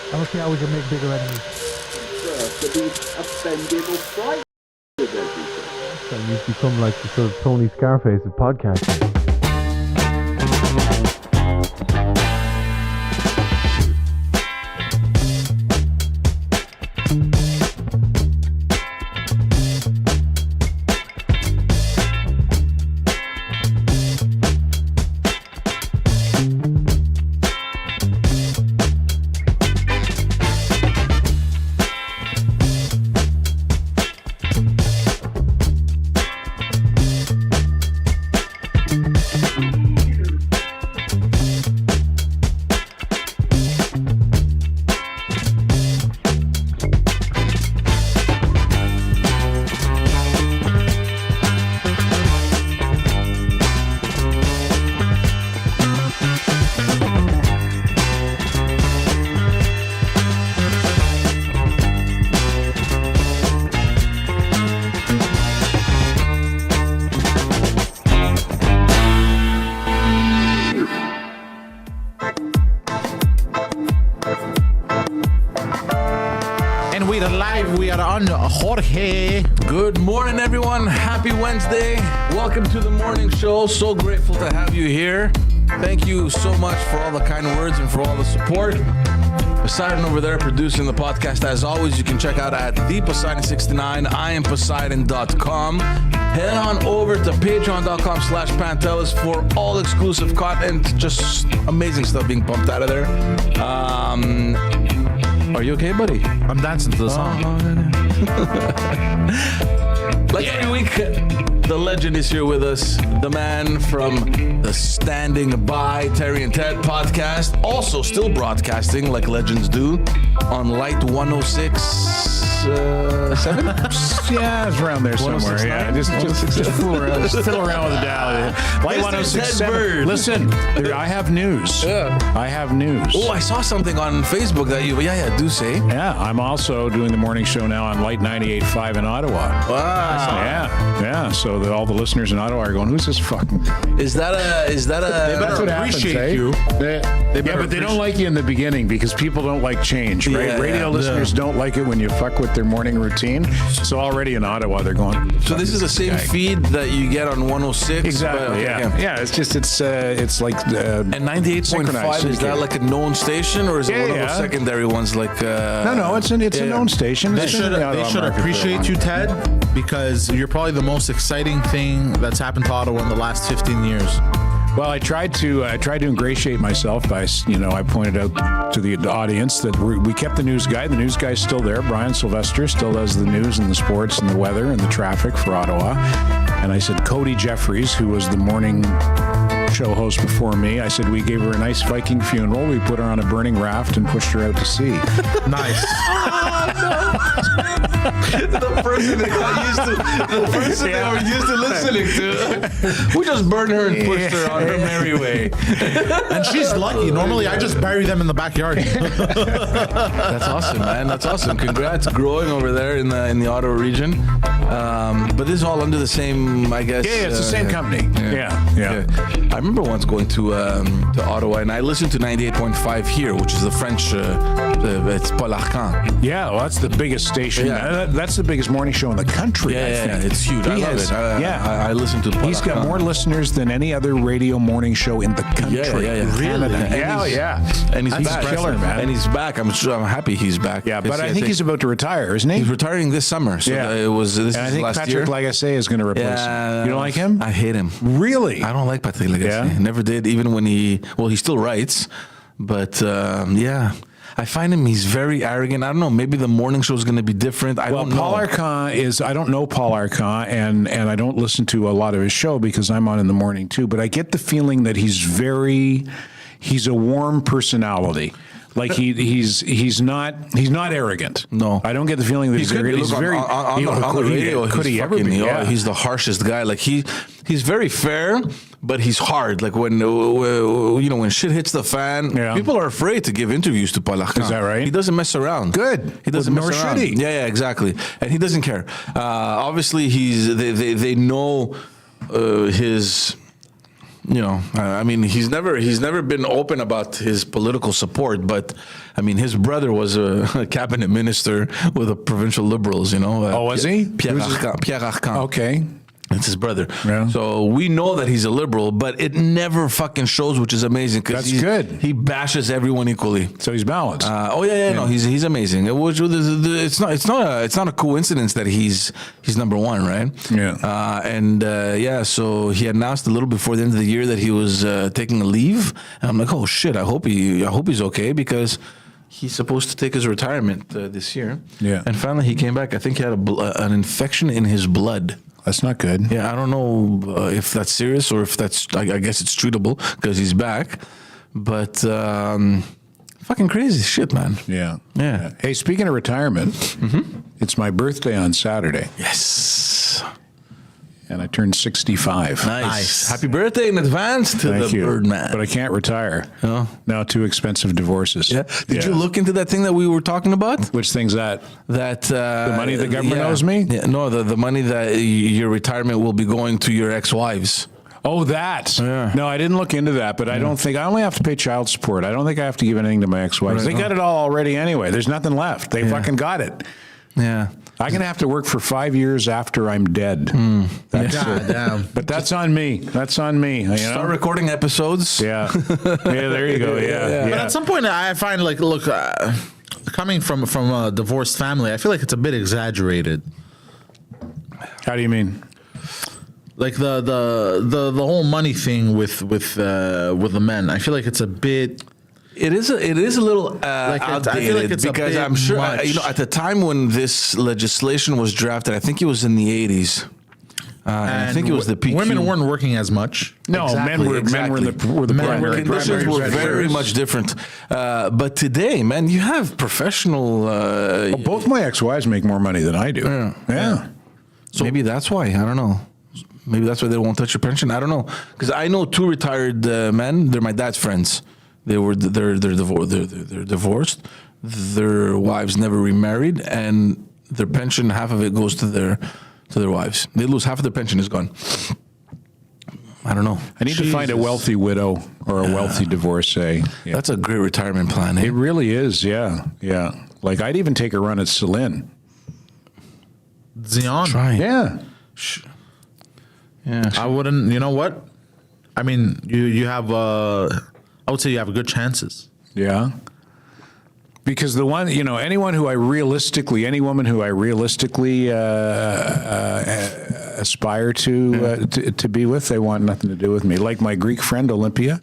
I don't see how we can make bigger enemies. To be offended or frightened with everything. So you've become like the sort of Tony Scarface of podcasting. Jorge. Good morning, everyone. Happy Wednesday. Welcome to the morning show. So grateful to have you here. Thank you so much for all the kind words and for all the support. Poseidon over there producing the podcast. As always, you can check out at the Poseidon69. I am Poseidon.com. Head on over to patreon.com/Pantelis for all exclusive content. Just amazing stuff being pumped out of there. Are you okay, buddy? I'm dancing to the song. Like every week, the legend is here with us. The man from the Standing By Terry and Ted podcast. Also still broadcasting like legends do on Light 106.7? Yeah, it's around there somewhere. Yeah, just fool around. Just fiddle around with the dial. Light 106.7. Listen, I have news. Yeah. I have news. Oh, I saw something on Facebook that you, do say. Yeah, I'm also doing the morning show now on Light 98.5 in Ottawa. Wow. Yeah. So that all the listeners in Ottawa are going, who's this fucking guy? Is that a? They better appreciate you. But they don't like you in the beginning because people don't like change, right? Yeah, Radio listeners don't like it when you fuck with their morning routine. So already in Ottawa, they're going. So this is the same feed that you get on 106. Exactly. Yeah. It's just it's like. And 98.5 is that like a known station or is it one of those secondary ones like? No, it's a known station. They should appreciate you, Ted, because you're probably the most exciting thing that's happened to Ottawa in the last 15 years. Well, I tried to ingratiate myself by, I pointed out to the audience that we kept the news guy. The news guy's still there. Brian Sylvester still does the news and the sports and the weather and the traffic for Ottawa. And I said, Cody Jeffries, who was the morning show host before me, I said, we gave her a nice Viking funeral. We put her on a burning raft and pushed her out to sea. Nice. The person they were used to listening to. We just burned her and pushed her on her merry way. And she's lucky. Normally, I just bury them in the backyard. That's awesome, man. That's awesome. Congrats, growing over there in the Ottawa region. But this is all under the same, I guess. Yeah, it's the same company. Yeah. I remember once going to Ottawa, and I listened to 98.5 here, which is the French. It's Paul Arcand. Yeah, well, that's the biggest station. Yeah. That's the biggest morning show in the country. Yeah, it's huge. I love it. I listen to Paul He's got Arcand. more listeners than any other radio morning show in the country. Yeah. Canada. Really? And he's that's back. killer, man. And he's back. I'm happy he's back. Yeah, but I think he's about to retire, isn't he? He's retiring this summer. So it was this and I is think last Patrick year. Lagacé is going to replace him. You don't like him? I hate him. Really? I don't like Patrick Lagacé. Yeah? Never did, even when he still writes. But I find he's very arrogant. I don't know, maybe the morning show is going to be different. I don't know. Paul Arcand I don't know Paul Arcand, and I don't listen to a lot of his show because I'm on in the morning too, but I get the feeling that he's a warm personality. Like he's not arrogant. No, I don't get the feeling that he's arrogant. He's very on the radio. Could he ever be? Yeah. He's the harshest guy. Like he's very fair, but he's hard. Like when when shit hits the fan, people are afraid to give interviews to Paul Arcand. Is that right? He doesn't mess around. Good. He doesn't mess around. Nor should he. Yeah, exactly. And he doesn't care. Obviously, they know his. I mean, he's never been open about his political support, but I mean, his brother was a cabinet minister with the provincial Liberals. Was he? Pierre Arcan. Okay. It's his brother. Yeah. So we know that he's a liberal, but it never fucking shows, which is amazing. That's good. He bashes everyone equally. So he's balanced. No, he's amazing. It's not a coincidence that he's number one, right? Yeah. So he announced a little before the end of the year that he was taking a leave, and I'm like, oh shit, I hope he's okay, because he's supposed to take his retirement this year. Yeah. And finally he came back. I think he had an infection in his blood. That's not good. Yeah, I don't know if that's serious or if that's, I guess it's treatable because he's back. But fucking crazy shit, man. Yeah. Yeah. Hey, speaking of retirement, it's my birthday on Saturday. Yes. And I turned 65. Nice. Happy birthday in advance to Thank the you. Birdman. But I can't retire. Oh. Now, too expensive divorces. Yeah. Did you look into that thing that we were talking about? Which thing's that? That The money the government owes me? Yeah, no, the money that your retirement will be going to your ex-wives. Oh, that. Yeah. No, I didn't look into that, but I don't think, I only have to pay child support. I don't think I have to give anything to my ex-wives. Right. They got it all already anyway. There's nothing left. They fucking got it. Yeah. I'm going to have to work for 5 years after I'm dead. That's Damn. But that's on me. That's on me. You know? Start recording episodes. Yeah. Yeah, there you go. Yeah. But at some point, I find coming from a divorced family, I feel like it's a bit exaggerated. How do you mean? Like the whole money thing with the men, I feel like it's a bit. It is a little I outdated, feel like it's a because bit I'm sure much. at the time when this legislation was drafted, I think it was in the 80s. And I think it was the PQ. Women weren't working as much. No, men were the Men were primary. Conditions were very breadwinners. much different. But today, man, you have professional. Both my ex-wives make more money than I do. Yeah. So maybe that's why. I don't know. Maybe that's why they won't touch your pension. I don't know, because I know two retired men. They're my dad's friends. They're divorced. Their wives never remarried, and their pension, half of it goes to their wives. They lose half of their pension is gone. I don't know. I need to find a wealthy widow or a wealthy divorcee. Yeah. That's a great retirement plan. It really is. Yeah. Like I'd even take a run at Celine. Zion. Try. Yeah. Yeah. I wouldn't. You know what? I mean, you have. I would say you have good chances. Yeah. Because the one, any woman who I realistically aspire to be with, they want nothing to do with me. Like my Greek friend Olympia,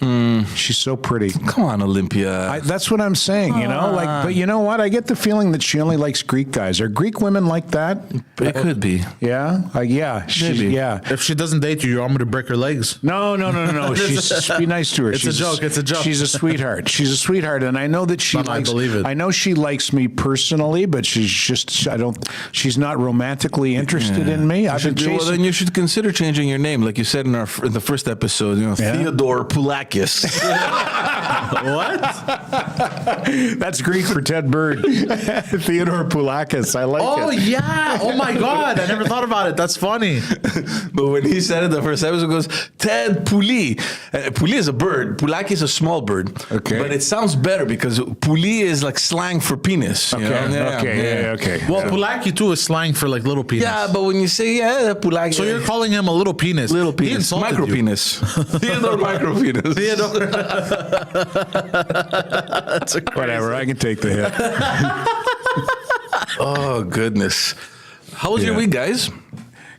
she's so pretty. Come on, Olympia. That's what I'm saying, but you know what? I get the feeling that she only likes Greek guys. Are Greek women like that? It could be. Yeah? Maybe. Yeah. If she doesn't date you, I'm going to break her legs. No. Be nice to her. It's a joke. It's a joke. She's a sweetheart. And I know that she likes. I believe it. I know she likes me personally, but she's not romantically interested in me. I've been chasing. Well, then you should consider changing your name, like you said in the first episode. Theodore Poulakis. What? That's Greek for Ted Bird. Theodore Poulakis. I like it. Oh yeah! Oh my God! I never thought about it. That's funny. But when he said it the first episode, it goes Ted Pouli. Pouli is a bird. Poulakis is a small bird. Okay. But it sounds better because Pouli is like slang for penis. Okay. Okay. Well, Pulaki too is slang for like little penis. Yeah, but when you say Poulakis, So you're calling him a little penis. little He penis, insulted micro you. penis, Theodore micro penis. That's a crazy. Whatever. I can take the hit. Oh goodness! How was your week, guys?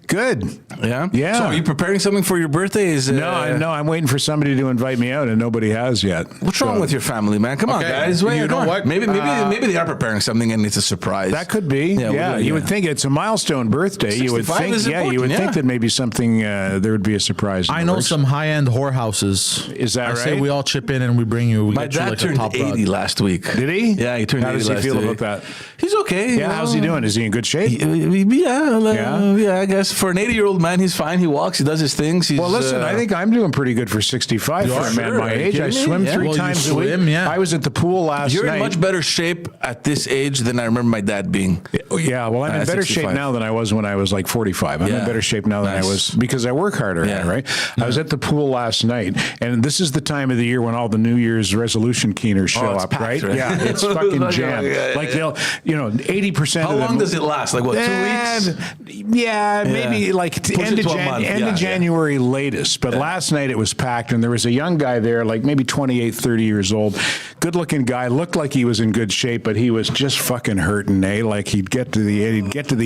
Good. Yeah. Yeah. So are you preparing something for your birthday? No, I'm waiting for somebody to invite me out, and nobody has yet. What's wrong with your family, man? Come on, Okay, guys. you Wait, know come on. what? Maybe they are preparing something, and it's a surprise. That could be. Yeah, you would think it's a milestone birthday. You would 65 think. is Yeah, you would important, think that maybe something there would be a surprise. in I the know works. some high-end whorehouses. Is that I say right? we all chip in and we bring you. We My get you dad like a turned top 80 rod. last week. Did he? Yeah, he turned 80 How does he last feel week. about that? He's okay. Yeah, how's he doing? Is he in good shape? Yeah, Yeah? I guess for an 80-year-old man, he's fine. He walks. He does his things. He's, Well, listen, I think I'm doing pretty good for 65 for a man sure. my Are you age. I kidding me? swim Yeah. three Well, you times a week. swim, yeah. I was at the pool last You're night. in much better shape at this age than I remember my dad being. Yeah, well, I'm in better 65. shape now than I was when I was like 45. I'm in Yeah. better shape now than I Nice. was because I work harder, Yeah. right? I was at the pool last night, and this is the time of the year when all the New Year's resolution keeners show it's up, packed, right? right? Yeah, it's fucking jammed. Yeah, Like they'll, 80% How of long them. does it last? Like what, 2 weeks? Yeah, maybe like Push end it of, to a month. end Yeah, of yeah. January latest. But last night it was packed, and there was a young guy there, like maybe 28, 30 years old, good-looking guy, looked like he was in good shape, but he was just fucking hurting, eh? Like he'd get to the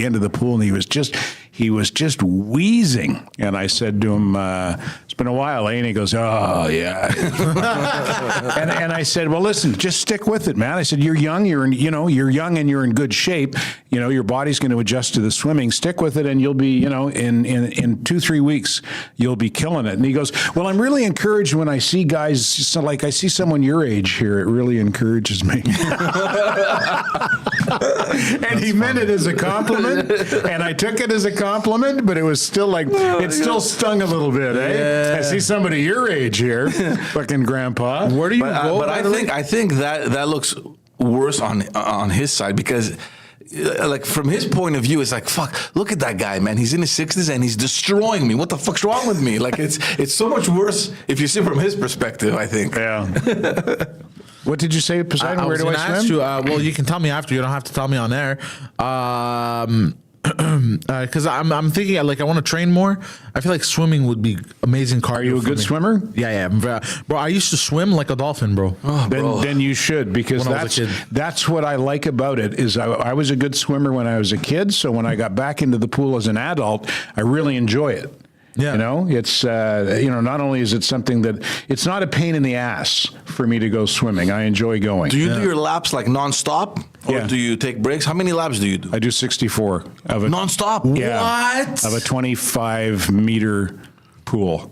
end of the pool, and he was just wheezing. And I said to him, "It's been a while, eh?" And he goes, "Oh yeah." and I said, "Well, listen, just stick with it, man." I said, "You're young. You're young, and you're in good shape. Your body's going to adjust to the swimming. Stick with it, and you'll be, in 2-3 weeks, you'll be killing it." And he goes, "Well, I'm really encouraged when I see guys, so like I see someone your age here. It really encourages me." And he meant it as a compliment, and I took it as a compliment, but it was still like, it still stung a little bit, eh? I see somebody your age here, fucking grandpa. Where do you go? But by the way? I think that looks worse on his side because. Like from his point of view, it's like, fuck, look at that guy, man. He's in his 60s and he's destroying me. What the fuck's wrong with me? Like it's so much worse if you see from his perspective, I think. Yeah. What did you say, Poseidon? Where do I swim? Ask you, well, you can tell me after. You don't have to tell me on air. Because I'm thinking like I want to train more. I feel like swimming would be amazing cardio. Are you a for good me. swimmer? Yeah. Bro, I used to swim like a dolphin, bro. Then you should, because When I was a kid. that's what I like about it is I was a good swimmer when I was a kid. So when I got back into the pool as an adult, I really enjoy it. Yeah. It's not only is it something that it's not a pain in the ass for me to go swimming. I enjoy going. Do you do your laps like nonstop, or Yeah. do you take breaks? How many laps do you do? I do 64 of it. Nonstop. What? Of a 25-meter pool.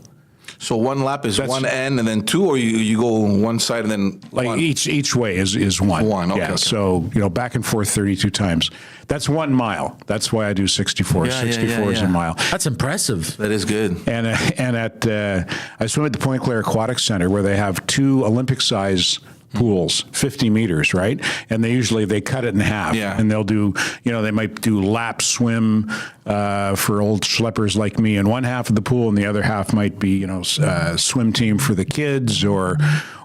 So one lap is That's- one end and then two, or you go one side and then Like one? each way is one. One, okay, Yeah. okay. So, back and forth 32 times. That's 1 mile. That's why I do 64. Yeah, 64 is a yeah. mile. That's impressive. That is good. And I swim at the Point Claire Aquatic Center where they have 2 Olympic-size pools, 50 meters, right? And they cut it in half. Yeah. And they'll do, they might do lap swim for old schleppers like me in one half of the pool, and the other half might be, swim team for the kids or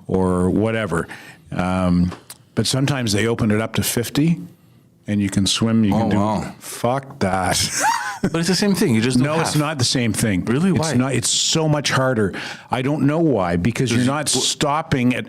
whatever. But sometimes they open it up to 50. And you can swim. You can do. wow. Fuck that. But it's the same thing. You just do No, half. it's not the same thing. Really? It's Why? not. It's so much harder. I don't know why. Because you're not stopping at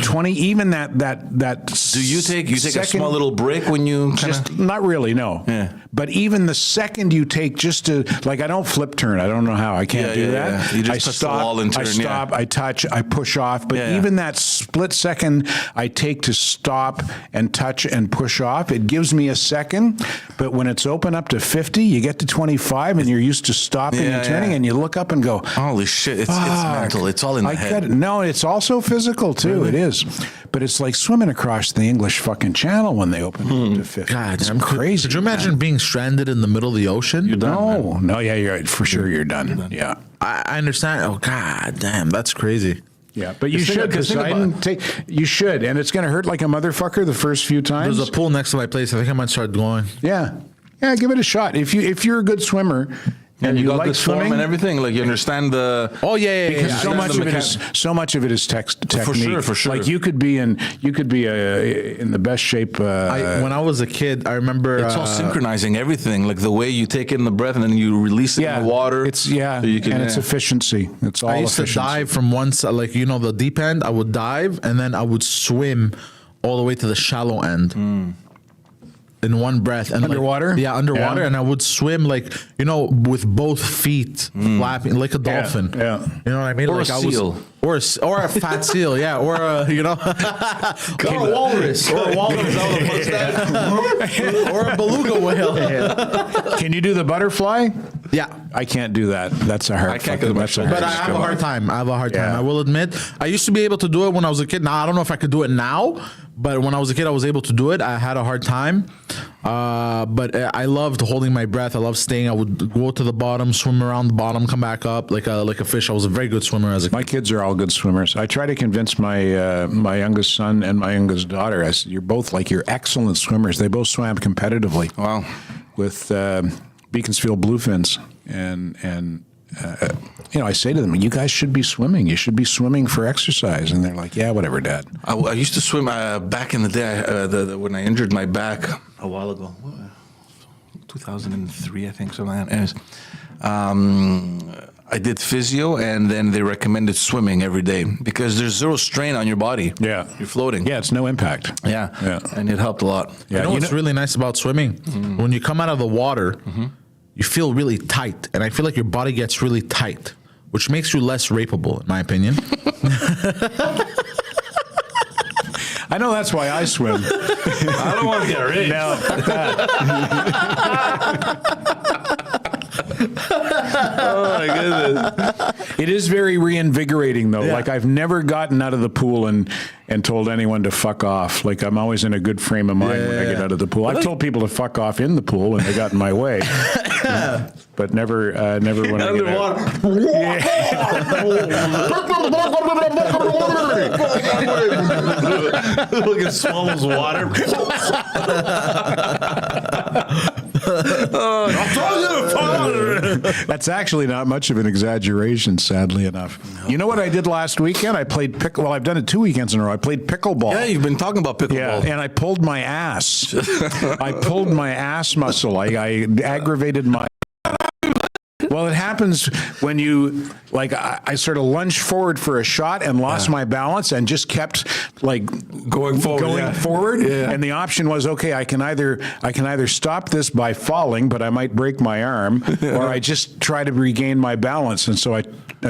20. Even that. Do you take a second, small little break when you Just not really. No. Yeah. But even the second you take just to I don't flip turn. I don't know how. I can't Yeah, do yeah, that. yeah. You just I touch the stop. wall and I turn, stop. yeah. I touch. I push off. But Yeah, yeah. even that split second I take to stop and touch and push off, it gives me a second. But when it's open up to 50, you get to 25, and you're used to stopping Yeah, and turning, yeah. and you look up and go, Holy shit! It's "Fuck." mental. It's all in the I head. get it. No, it's also physical too. It is, but it's like swimming across the English fucking Channel when they open it up to 50. God, it's damn, crazy. Could you imagine being stranded in the middle of the ocean? No, yeah, you're right. For sure, you're done. Yeah, I understand. Oh, god damn, that's crazy. yeah. But you Just think- should, just think Poseidon. You should, and it's going to hurt like a motherfucker the first few times. There's a pool next to my place. I think I might start going. Yeah, give it a shot. If you're a good swimmer and you you got like good form swimming and everything. Like you understand the. Oh yeah. Because so I much understand of the it is technique. For sure. Like you could be in the best shape. When I was a kid, I remember It's all synchronizing everything, like the way you take in the breath and then you release it in the water. It's So you can, and it's efficiency. It's all I used to efficiency. dive from one side, like the deep end. I would dive and then I would swim all the way to the shallow end. In one breath and Underwater? underwater, Yeah. and I would swim with both feet flapping like a dolphin. yeah. You know what I mean? Or like a I seal. was, or a fat seal, yeah, or a or a walrus, or a walrus, or a beluga whale. Can you do the butterfly? Yeah. I can't do that. That's a hard. I can't fucking- do that's a much. But I hard have a skill. hard time. Yeah. I will admit. I used to be able to do it when I was a kid. Now I don't know if I could do it now, but when I was a kid, I was able to do it. I had a hard time. But I loved holding my breath. I loved staying. I would go to the bottom, swim around the bottom, come back up like a fish. I was a very good swimmer as a My kids are all good swimmers. I try to convince my my youngest son and my youngest daughter. I said, you're excellent swimmers. They both swam competitively. Wow. With Beaconsfield Bluefins, and I say to them, you guys should be swimming. You should be swimming for exercise. And they're like, yeah, whatever, Dad. I used to swim back in the day when I injured my back a while ago, 2003, I think, something like that. Anyways, I did physio, and then they recommended swimming every day because there's zero strain on your body. Yeah. You're floating. Yeah, it's no impact. Yeah. And it helped a lot. Yeah. You know what's really nice about swimming? When you come out of the water, you feel really tight, and I feel like your body gets really tight, which makes you less rapeable, in my opinion. I know that's why I swim. I don't want to get raped. No, fuck that. Oh my goodness. It is very reinvigorating, though. Yeah. Like, I've never gotten out of the pool and told anyone to fuck off. Like, I'm always in a good frame of mind when I get out of the pool. I've told people to fuck off in the pool when they got in my way. But never when I get out. Look, it swallows water. That's actually not much of an exaggeration, sadly enough. You know what I did last weekend? I played pickle. Well, I've done it 2 weekends in a row. I played pickleball. Yeah, you've been talking about pickleball. Yeah, and I pulled my ass. I pulled my ass muscle. I aggravated my. Well, it happens when you, like, I sort of lunged forward for a shot and lost my balance and just kept, like, Going forward. Yeah. And the option was, okay, I can either stop this by falling, but I might break my arm, or I just try to regain my balance. And so I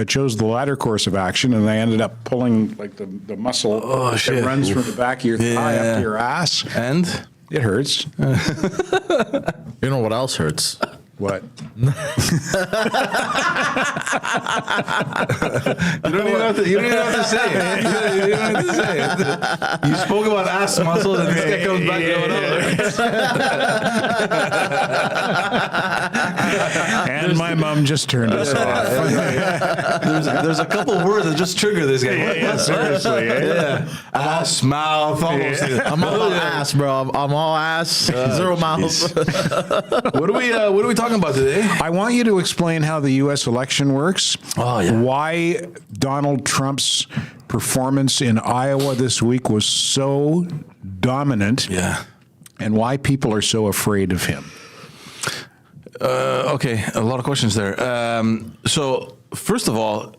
chose the latter course of action, and I ended up pulling, like, the muscle that runs from the back of your thigh up to your ass. And? It hurts. You know what else hurts? What? You don't even have to say it. You don't have to say it. You spoke about ass muscles, and this guy comes back going, And my mom just turned us off. There's a couple words that just trigger this guy. Yeah, seriously. Yeah. Ass, mouth, almost. I'm all ass, bro. I'm all ass. Zero mouth. What are we talking about today? I want you to explain how the U.S. election works. Oh, yeah. Why Donald Trump's performance in Iowa this week was so dominant. Yeah. And why people are so afraid of him. Okay, a lot of questions there. So, first of all,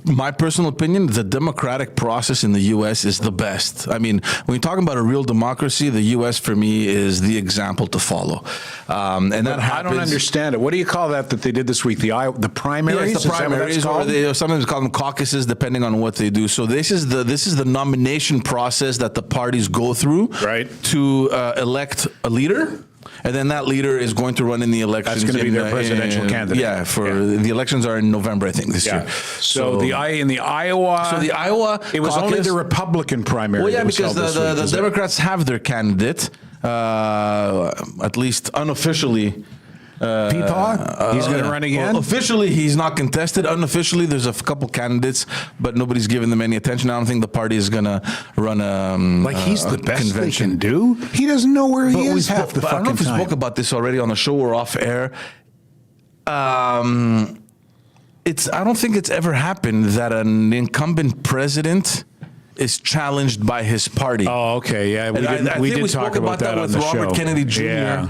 my personal opinion, the democratic process in the U.S. is the best. I mean, when you're talking about a real democracy, the U.S. for me is the example to follow. And that happens. I don't understand it. What do you call that they did this week? The primaries? Yeah, it's the primaries, or they sometimes call them caucuses, depending on what they do. So this is the nomination process that the parties go through, right, to elect a leader. And then that leader is going to run in the elections. That's going to be their presidential candidate. Yeah, the elections are in November, I think, this year. So in the Iowa, it was caucus, only the Republican primary. Well, yeah, because the Democrats have their candidate, at least unofficially. Peepaw? He's going to run again? Well, officially, he's not contested. Unofficially, there's a couple candidates, but nobody's giving them any attention. I don't think the party is going to run he's the best convention. they can do? He doesn't know where he is half the fucking time. I don't know if we spoke about this already on the show or off air. I don't think it's ever happened that an incumbent president is challenged by his party. Oh, okay. Yeah, we did talk about that with on the Robert show. Kennedy Jr. Yeah.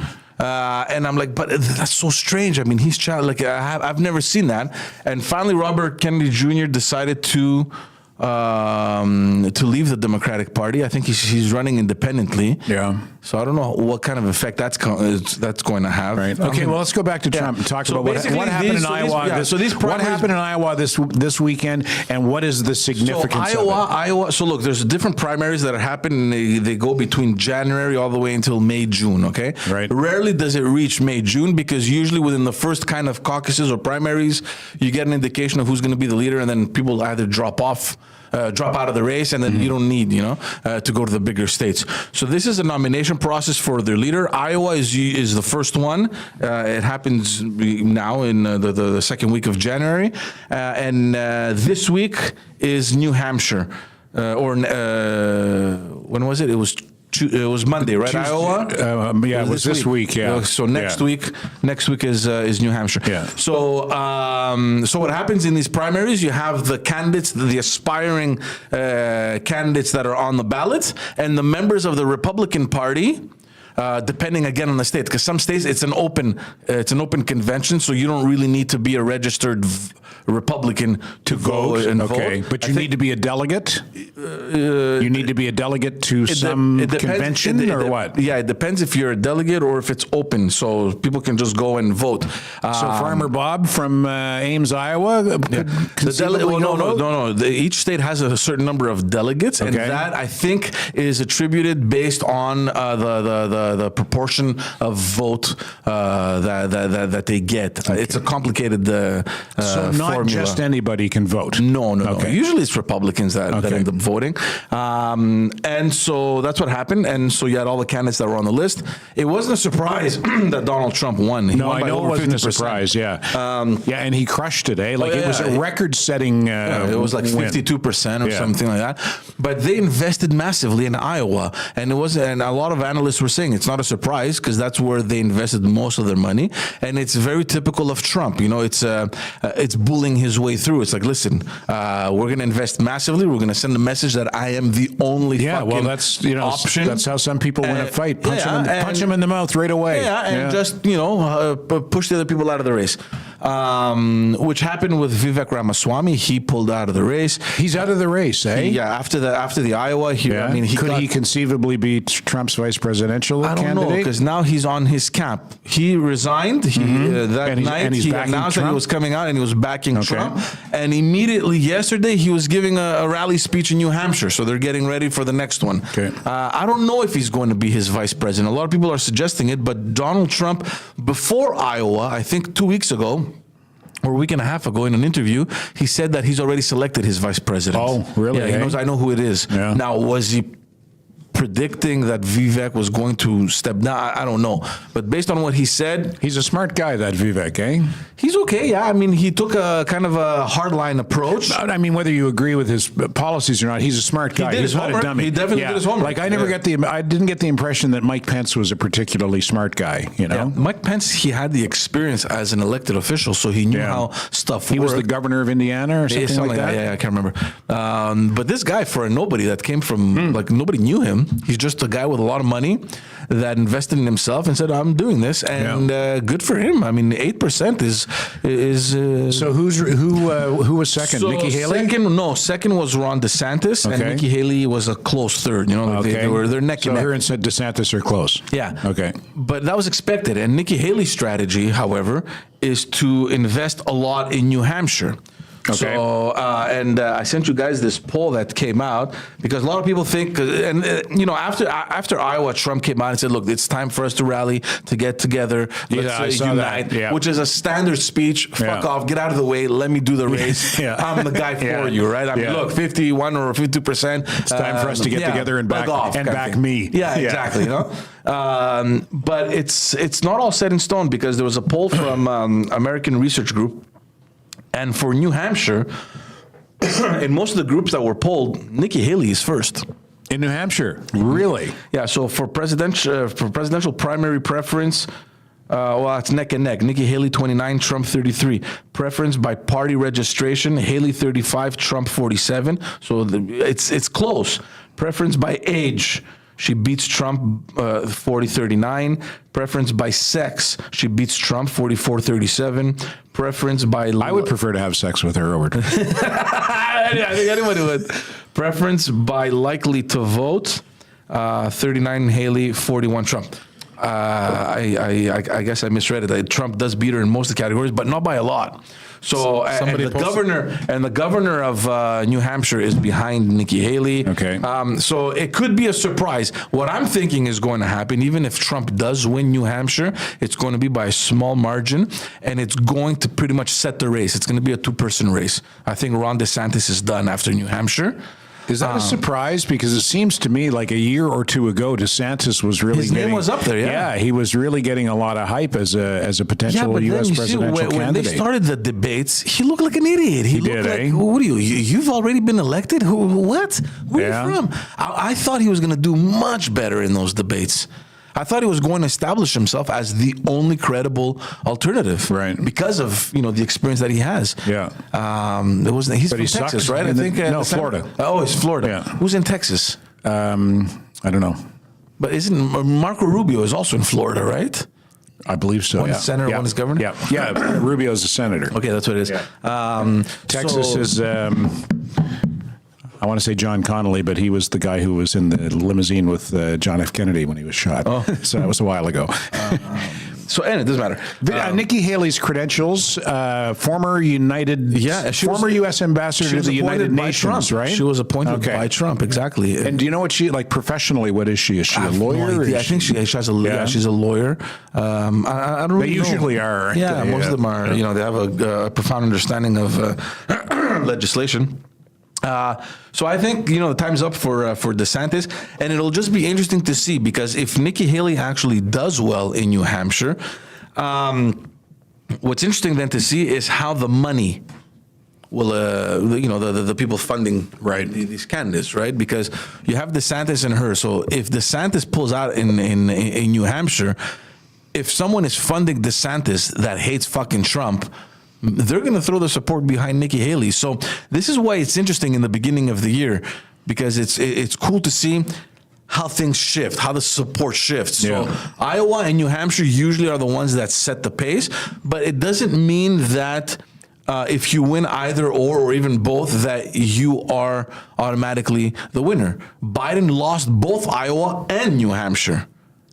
And I'm like, but that's so strange. I mean, he's challenged. Like, I've never seen that. And finally, Robert Kennedy Jr. decided to leave the Democratic Party. I think he's running independently. Yeah. So I don't know what kind of effect that's going to have. Right. Okay. Well, let's go back to Trump and talk about what happened in Iowa. What happened in Iowa this weekend, and what is the significance of it? Iowa. So look, there's different primaries that are happening. They go between January all the way until May, June. Okay. Right. Rarely does it reach May, June, because usually within the first kind of caucuses or primaries, you get an indication of who's going to be the leader, and then people either drop off drop out of the race, and then you don't need, to go to the bigger states. So this is a nomination process for their leader. Iowa is the first one. It happens now in the second week of January, and this week is New Hampshire. When was it? It was Monday, right? Tuesday, Iowa. it was this week. Yeah. So next week is New Hampshire. Yeah. So so what happens in these primaries? You have the candidates, the aspiring candidates that are on the ballot, and the members of the Republican Party. Depending again on the state, because some states it's an open convention, so you don't really need to be a registered Republican to go and vote. But you need to be a delegate. You need to be a delegate to some convention or what? Yeah, it depends if you're a delegate or if it's open, so people can just go and vote. So Farmer Bob from Ames, Iowa, could conceivably go vote? No. Each state has a certain number of delegates, and that I think is attributed based on the proportion of vote that they get. It's a complicated so not formula. Just anybody can vote. No. Usually it's Republicans that end up voting, and so that's what happened. And so you had all the candidates that were on the list. It wasn't a surprise that Donald Trump won. He won by I know over it wasn't 50%. a surprise. Yeah, and he crushed it. It was a record-setting. It was like 52% or something like that. But they invested massively in Iowa, and a lot of analysts were saying it's not a surprise because that's where they invested most of their money, and it's very typical of Trump. It's bullying his way through. It's like, listen, we're going to invest massively. We're going to send a message that I am the only that's option. That's how some people win a fight. Punch him in the mouth right away. Just push the other people out of the race. Which happened with Vivek Ramaswamy. He pulled out of the race. He's out of the race, eh? After the Iowa, could he conceivably be Trump's vice presidential candidate? I don't know, because now he's on his camp. He resigned that night. He announced that he was coming out and he was backing Trump. And immediately yesterday, he was giving a rally speech in New Hampshire. So they're getting ready for the next one. Okay. I don't know if he's going to be his vice president. A lot of people are suggesting it, but Donald Trump, before Iowa, I think 2 weeks ago, or a week and a half ago in an interview, he said that he's already selected his vice president. Oh, really? Yeah, he knows, I know who it is. Yeah. Now, was he predicting that Vivek was going to step down? I don't know. But based on what he said... He's a smart guy, that Vivek, eh? He's okay, yeah. I mean, he took a kind of a hardline approach. I mean, whether you agree with his policies or not, he's a smart guy. He's not a dummy. He definitely did his homework. Like, I didn't get the impression that Mike Pence was a particularly smart guy, Yeah. Mike Pence, he had the experience as an elected official, so he knew how stuff worked. He was the governor of Indiana or something like that? Yeah, I can't remember. But this guy, for a nobody that came from, nobody knew him. He's just a guy with a lot of money that invested in himself and said, I'm doing this, and good for him. I mean, 8% is so who was second? Nikki Haley? Second was Ron DeSantis, and Nikki Haley was a close third. They're neck and neck. So her and DeSantis are close. Yeah. Okay. But that was expected. And Nikki Haley's strategy, however, is to invest a lot in New Hampshire. Okay. So, I sent you guys this poll that came out because a lot of people think, after Iowa, Trump came out and said, look, it's time for us to rally, to get together, let's unite, which is a standard speech. Fuck off, get out of the way, let me do the race. I'm the guy for you, right? I mean, look, 51 or 52%. It's time for us to get together and back me. Yeah, exactly. But it's not all set in stone because there was a poll from American Research Group. And for New Hampshire, in most of the groups that were polled, Nikki Haley is first. In New Hampshire? Really? Yeah, so for presidential primary preference, it's neck and neck. Nikki Haley, 29, Trump, 33. Preference by party registration, Haley, 35, Trump, 47. So it's close. Preference by age, she beats Trump 40-39. Preference by sex, she beats Trump 44-37. Preference by... I would prefer to have sex with her over... I think anybody would. Preference by likely to vote, 39 Haley, 41 Trump. I guess I misread it. Trump does beat her in most of the categories, but not by a lot. So and the governor of New Hampshire is behind Nikki Haley. Okay. So it could be a surprise. What I'm thinking is going to happen, even if Trump does win New Hampshire, it's going to be by a small margin, and it's going to pretty much set the race. It's going to be a two-person race. I think Ron DeSantis is done after New Hampshire. Is that a surprise? Because it seems to me like a year or two ago, DeSantis was really His name was up there, yeah. he was really getting a lot of hype as a potential U.S. presidential candidate. When they started the debates, he looked like an idiot. He looked did, like, eh? what are you? You've already been elected? What? Where are you from? I thought he was going to do much better in those debates. I thought he was going to establish himself as the only credible alternative, right? Because of the experience that he has. Yeah. He's from Texas, right? I think no, Florida. Oh, he's Florida. Yeah. Who's in Texas? I don't know. But isn't Marco Rubio is also in Florida, right? I believe so. One is senator, one is governor. Yeah. Rubio is a senator. Okay, that's what it is. Yeah. Texas is. I want to say John Connolly, but he was the guy who was in the limousine with John F. Kennedy when he was shot. Oh. So that was a while ago. And it doesn't matter. Nikki Haley's credentials, former former U.S. ambassador to the United Nations, right? She was appointed by Trump, exactly. And do you know what she, like professionally, what is she? Is she a lawyer? I think she has a she's a lawyer. I don't really know. They usually are. Yeah, most of them are. They have a profound understanding of legislation. So I think, the time's up for DeSantis, and it'll just be interesting to see, because if Nikki Haley actually does well in New Hampshire, what's interesting then to see is how the money will, the people funding these candidates, right? Because you have DeSantis and her. So if DeSantis pulls out in New Hampshire, if someone is funding DeSantis that hates fucking Trump, they're going to throw the support behind Nikki Haley. So this is why it's interesting in the beginning of the year, because it's cool to see how things shift, how the support shifts. So Iowa and New Hampshire usually are the ones that set the pace, but it doesn't mean that if you win either or even both, that you are automatically the winner. Biden lost both Iowa and New Hampshire.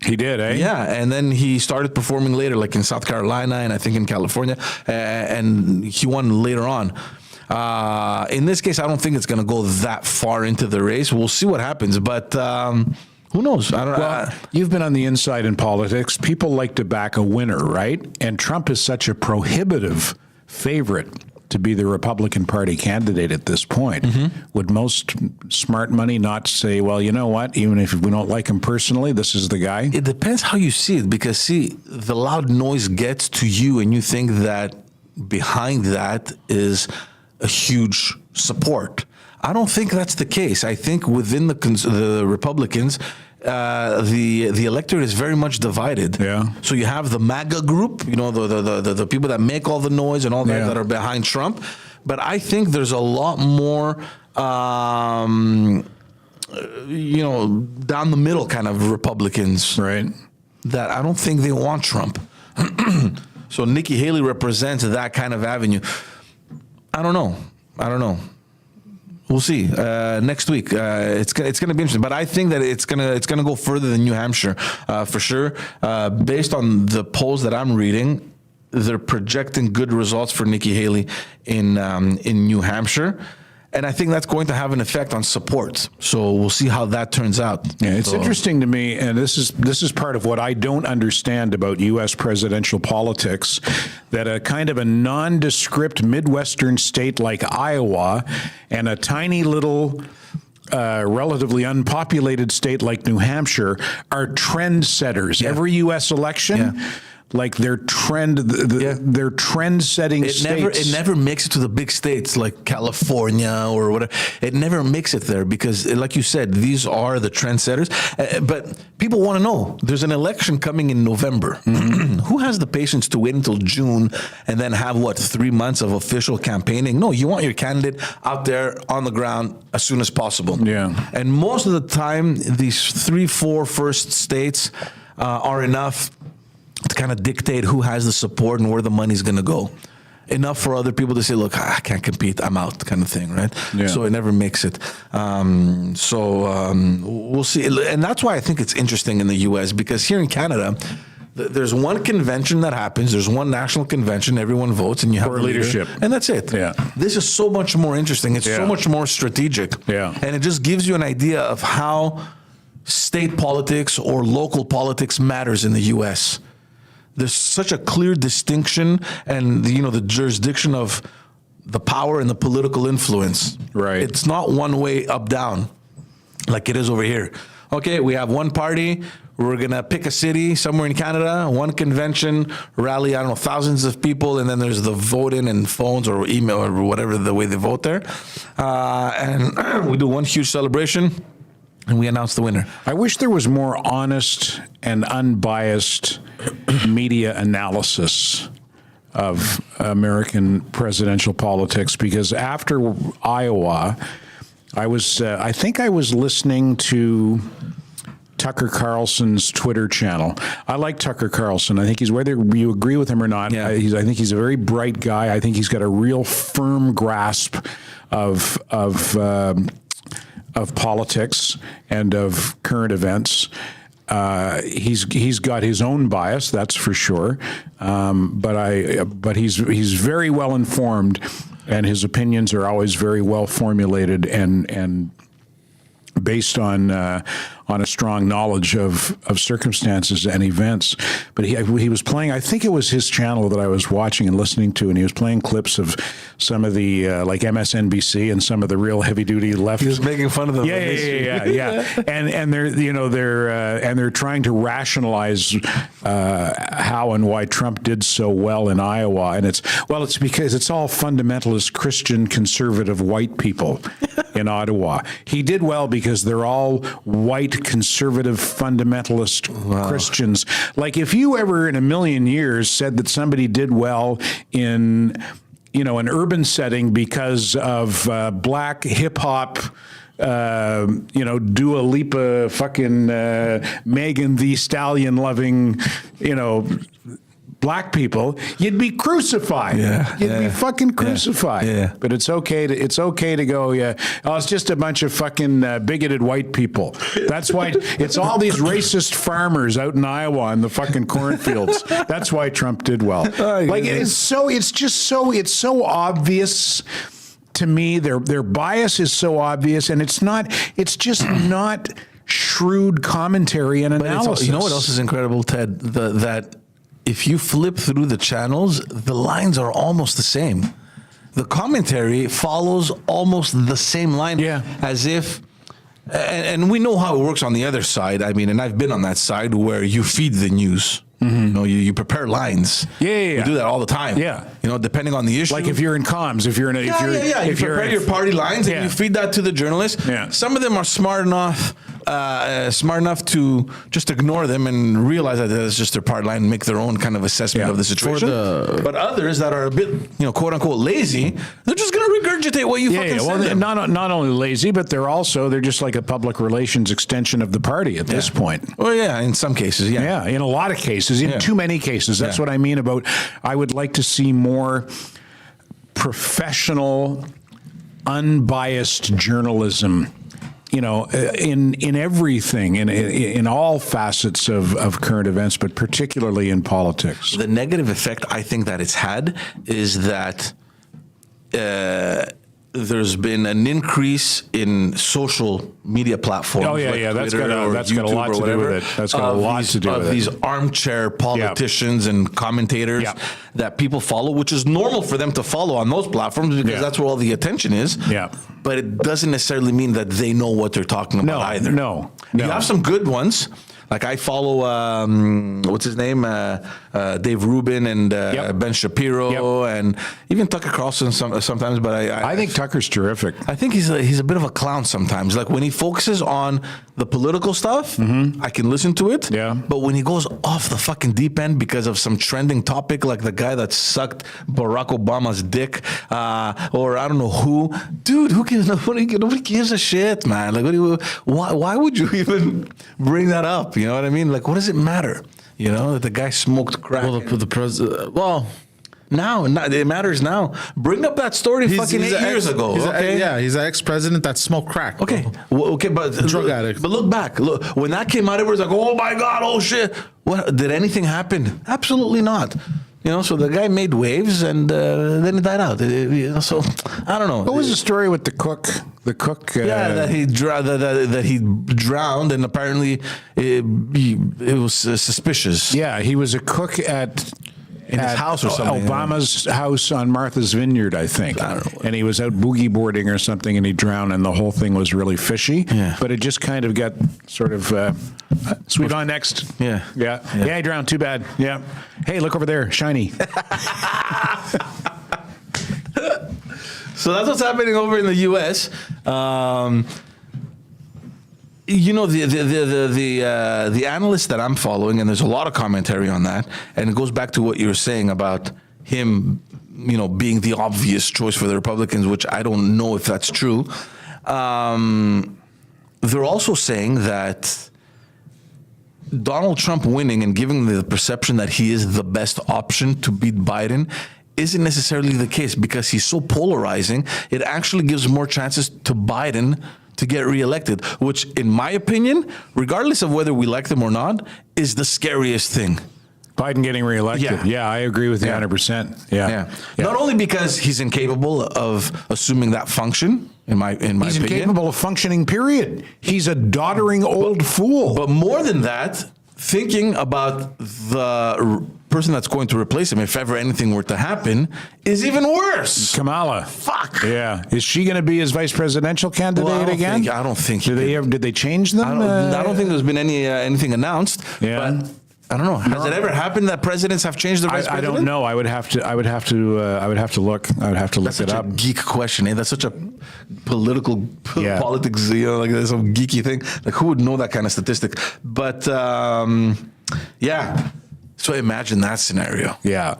He did, eh? Yeah, and then he started performing later, like in South Carolina and I think in California, and he won later on. In this case, I don't think it's going to go that far into the race. We'll see what happens, but who knows? I don't know. You've been on the inside in politics. People like to back a winner, right? And Trump is such a prohibitive favorite to be the Republican Party candidate at this point. Would most smart money not say, well, you know what, even if we don't like him personally, this is the guy? It depends how you see it, because the loud noise gets to you and you think that behind that is a huge support. I don't think that's the case. I think within the Republicans, the electorate is very much divided. Yeah. So you have the MAGA group, the people that make all the noise and all that are behind Trump. But I think there's a lot more, down the middle kind of Republicans, right? That I don't think they want Trump. So Nikki Haley represents that kind of avenue. I don't know. We'll see next week. It's going to be interesting, but I think that it's going to go further than New Hampshire for sure. Based on the polls that I'm reading, they're projecting good results for Nikki Haley in New Hampshire, and I think that's going to have an effect on support. So we'll see how that turns out. Yeah, it's interesting to me, and this is part of what I don't understand about U.S. presidential politics, that a kind of a nondescript Midwestern state like Iowa and a tiny little relatively unpopulated state like New Hampshire are trendsetters. Yeah. Every U.S. election, like they're they're trend-setting states. It never makes it to the big states like California or whatever. It never makes it there because, like you said, these are the trendsetters. But people want to know. There's an election coming in November. Who has the patience to wait until June and then have 3 months of official campaigning? No, you want your candidate out there on the ground as soon as possible. Yeah. And most of the time, these 3-4 first states are enough to kind of dictate who has the support and where the money's going to go. Enough for other people to say, look, I can't compete, I'm out, kind of thing, right? Yeah. So it never makes it. We'll see. And that's why I think it's interesting in the U.S., because here in Canada, There's one convention that happens. There's one national convention. Everyone votes, and you have For a leader, leadership. and that's it. Yeah. This is so much more interesting. It's so Yeah. much more strategic. Yeah. And it just gives you an idea of how state politics or local politics matters in the U.S. There's such a clear distinction, and the jurisdiction of the power and the political influence. Right. It's not one way up down, like it is over here. Okay, we have one party. We're gonna pick a city somewhere in Canada, one convention, rally, I don't know, thousands of people, and then there's the voting and phones or email or whatever the way they vote there. And we do one huge celebration, and we announce the winner. I wish there was more honest and unbiased media analysis of American presidential politics, because after Iowa, I think I was listening to Tucker Carlson's Twitter channel. I like Tucker Carlson. I think he's, whether you agree with him or not, Yeah. I think he's a very bright guy. I think he's got a real firm grasp of politics and of current events. He's got his own bias, that's for sure. But he's very well informed, and his opinions are always very well formulated and based on a strong knowledge of circumstances and events. But he was playing, I think it was his channel that I was watching and listening to, and he was playing clips of some of the like MSNBC and some of the real heavy duty left. He was making fun of them. Yeah. And they're trying to rationalize how and why Trump did so well in Iowa, and it's because it's all fundamentalist Christian conservative white people in Ottawa. He did well because they're all white conservative fundamentalist Christians. Like, if you ever in a million years said that somebody did well in an urban setting because of black hip hop, Dua Lipa, fucking Megan Thee Stallion loving, black people, you'd be crucified. Yeah, You'd be fucking crucified. Yeah. But it's okay to go, it's just a bunch of fucking bigoted white people. That's why it's all these racist farmers out in Iowa in the fucking cornfields. That's why Trump did well. It's so obvious to me. Their bias is so obvious, and it's just not shrewd commentary and analysis. You know what else is incredible, Ted? That if you flip through the channels, the lines are almost the same. The commentary follows almost the same line, as if, and we know how it works on the other side. I mean, and I've been on that side where you feed the news. Mm-hmm. You prepare lines. You do that all the time. Yeah. depending on the issue. Like if you're in comms, if you prepare your party lines and you feed that to the journalists. Yeah. Some of them are smart enough to just ignore them and realize that it's just their party line and make their own kind of assessment of the situation. But others that are a bit, quote unquote lazy, they're just going to regurgitate what you fucking said. Well, not only lazy, but they're just like a public relations extension of the party at this point. Well, yeah, in some cases, Yeah, in a lot of cases, in too many cases. That's what I mean about, I would like to see more professional, unbiased journalism, in everything, in all facets of current events, but particularly in politics. The negative effect I think that it's had is that there's been an increase in social media platforms. Oh, yeah, like that's Twitter got a lot to do with it. That's got a lot to do with it. These armchair politicians and commentators that people follow, which is normal for them to follow on those platforms because that's where all the attention is. Yeah. But it doesn't necessarily mean that they know what they're talking about either. No. You have some good ones. Like I follow, what's his name? Dave Rubin and Ben Shapiro and even Tucker Carlson sometimes. But I think Tucker's terrific. I think he's a bit of a clown sometimes. Like when he focuses on the political stuff, I can listen to it. Yeah. But when he goes off the fucking deep end because of some trending topic, like the guy that sucked Barack Obama's dick, or I don't know who, dude, who gives? Nobody gives a shit, man. Like, why would you even bring that up? You know what I mean? Like, what does it matter? That the guy smoked crack. Well, the president. Well, Now, it matters now. Bring up that story fucking 8 years ago. He's an ex-president that smoked crack. Okay, but drug addict. But look back. Look, when that came out, everyone's like, "Oh my god, oh shit!" What did anything happen? Absolutely not. So the guy made waves, and then he died out. So I don't know. What was the story with the cook? The cook. That he drowned, and apparently it was suspicious. Yeah, he was a cook In his house or something. Obama's house on Martha's Vineyard, I think. I don't know. And he was out boogie boarding or something, and he drowned, and the whole thing was really fishy. Yeah. But it just kind of got sort of sweet on next. Yeah. Yeah, he drowned. Too bad. Yeah. Hey, look over there, shiny. So that's what's happening over in the U.S. The analyst that I'm following, and there's a lot of commentary on that, and it goes back to what you were saying about him, being the obvious choice for the Republicans, which I don't know if that's true. They're also saying that Donald Trump winning and giving the perception that he is the best option to beat Biden isn't necessarily the case, because he's so polarizing. It actually gives more chances to Biden to get reelected, which, in my opinion, regardless of whether we like them or not, is the scariest thing. Biden getting reelected. Yeah, I agree with you 100%. Yeah. Not only because he's incapable of assuming that function, in my He's opinion, incapable of functioning, period. He's a doddering old fool. but more than that, thinking about the person that's going to replace him, if ever anything were to happen, is even worse. Kamala. Fuck. Yeah. Is she going to be his vice presidential candidate again? I don't think. Did they change them? I don't think there's been anything announced. Yeah. But I don't know. Has it ever happened that presidents have changed their vice I president? don't know. I would have to look. I would have to look That's it such up. a geek question, eh? That's such a Yeah. politics, like there's some geeky thing. Like, who would know that kind of statistic? But yeah. So imagine that scenario. Yeah.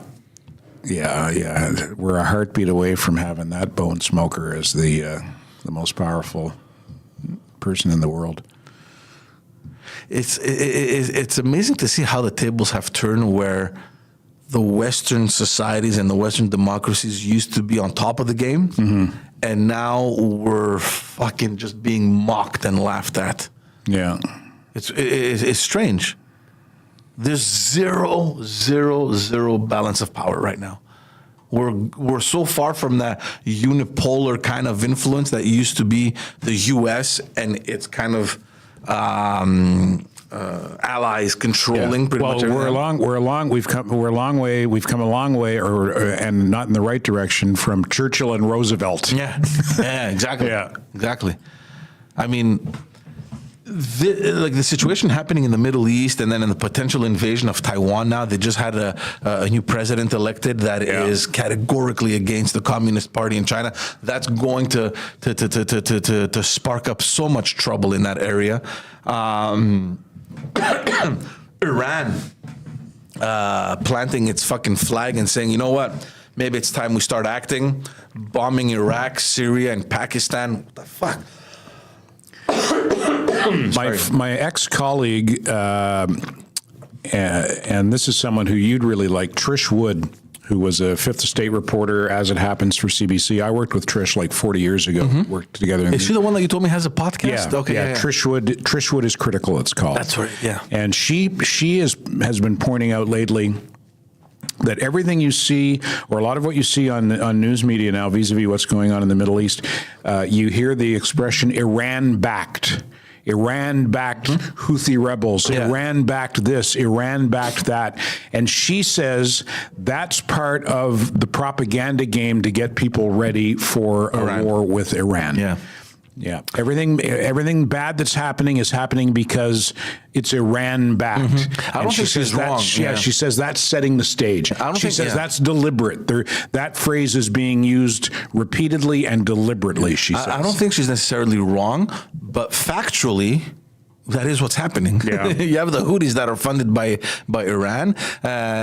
We're a heartbeat away from having that bone smoker as the most powerful person in the world. It's amazing to see how the tables have turned, where the Western societies and the Western democracies used to be on top of the game, and now we're fucking just being mocked and laughed at. Yeah. It's strange. There's zero balance of power right now. We're so far from that unipolar kind of influence that used to be the U.S. and its kind of allies controlling pretty much everything. We've come a long way, and not in the right direction from Churchill and Roosevelt. Yeah, exactly. Yeah. Exactly. I mean, the situation happening in the Middle East, and then in the potential invasion of Taiwan. Now they just had a new president elected that is categorically against the Communist Party in China. That's going to spark up so much trouble in that area. Iran planting its fucking flag and saying, you know what? Maybe it's time we start acting, bombing Iraq, Syria, and Pakistan. What the fuck? My ex-colleague, and this is someone who you'd really like, Trish Wood, who was a Fifth Estate reporter, as it happens, for CBC. I worked with Trish like 40 years ago. Worked together. Is she the one that you told me has a podcast? Yeah, Okay. yeah. Trish Wood is Critical, it's called. That's right. Yeah. And she has been pointing out lately that everything you see, or a lot of what you see on news media now, vis-a-vis what's going on in the Middle East, you hear the expression Iran-backed. Iran-backed Houthi rebels. Yeah. Iran-backed this. Iran-backed that. And she says that's part of the propaganda game to get people ready for a war with Iran. Yeah. Yeah. Everything bad that's happening is happening because it's Iran-backed. I don't think she's wrong. Yeah, she says that's setting the stage. She says that's deliberate. That phrase is being used repeatedly and deliberately, she says. I don't think she's necessarily wrong, but factually, that is what's happening. Yeah. You have the Houthis that are funded by Iran.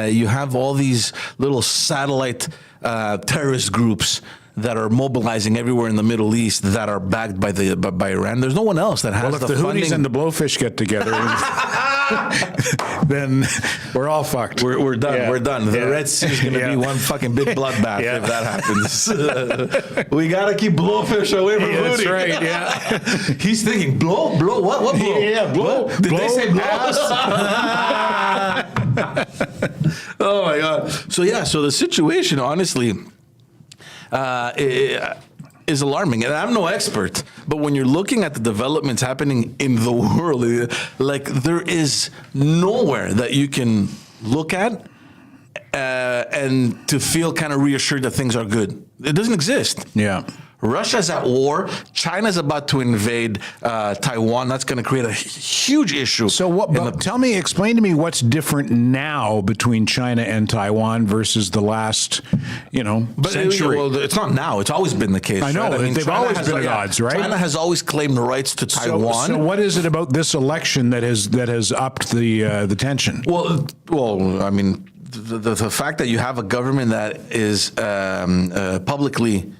You have all these little satellite terrorist groups that are mobilizing everywhere in the Middle East that are backed by Iran. There's no one else that has Well, if the funding. Houthis and the Blowfish get together, then we're all fucked. We're done. Yeah. We're done. The Yeah. Red Sea is going to Yeah. be one fucking big bloodbath Yeah. if that happens. We got to keep blowfish away from Yeah, that's Rudy. right. Yeah. He's thinking, blow? What blow? Yeah, blow. What? Did blow they say blow? Oh my God. So the situation, honestly, is alarming. And I'm no expert, but when you're looking at the developments happening in the world, like there is nowhere that you can look at and to feel kind of reassured that things are good. It doesn't exist. Yeah. Russia's at war. China's about to invade Taiwan. That's going to create a huge issue. So what? But explain to me what's different now between China and Taiwan versus the last, century. Well, it's not now. It's always been the case. I know. Right? They've China always has, been at odds, right? China has always claimed rights to Taiwan. So what is it about this election that has upped the tension? Well, I mean, the fact that you have a government that is publicly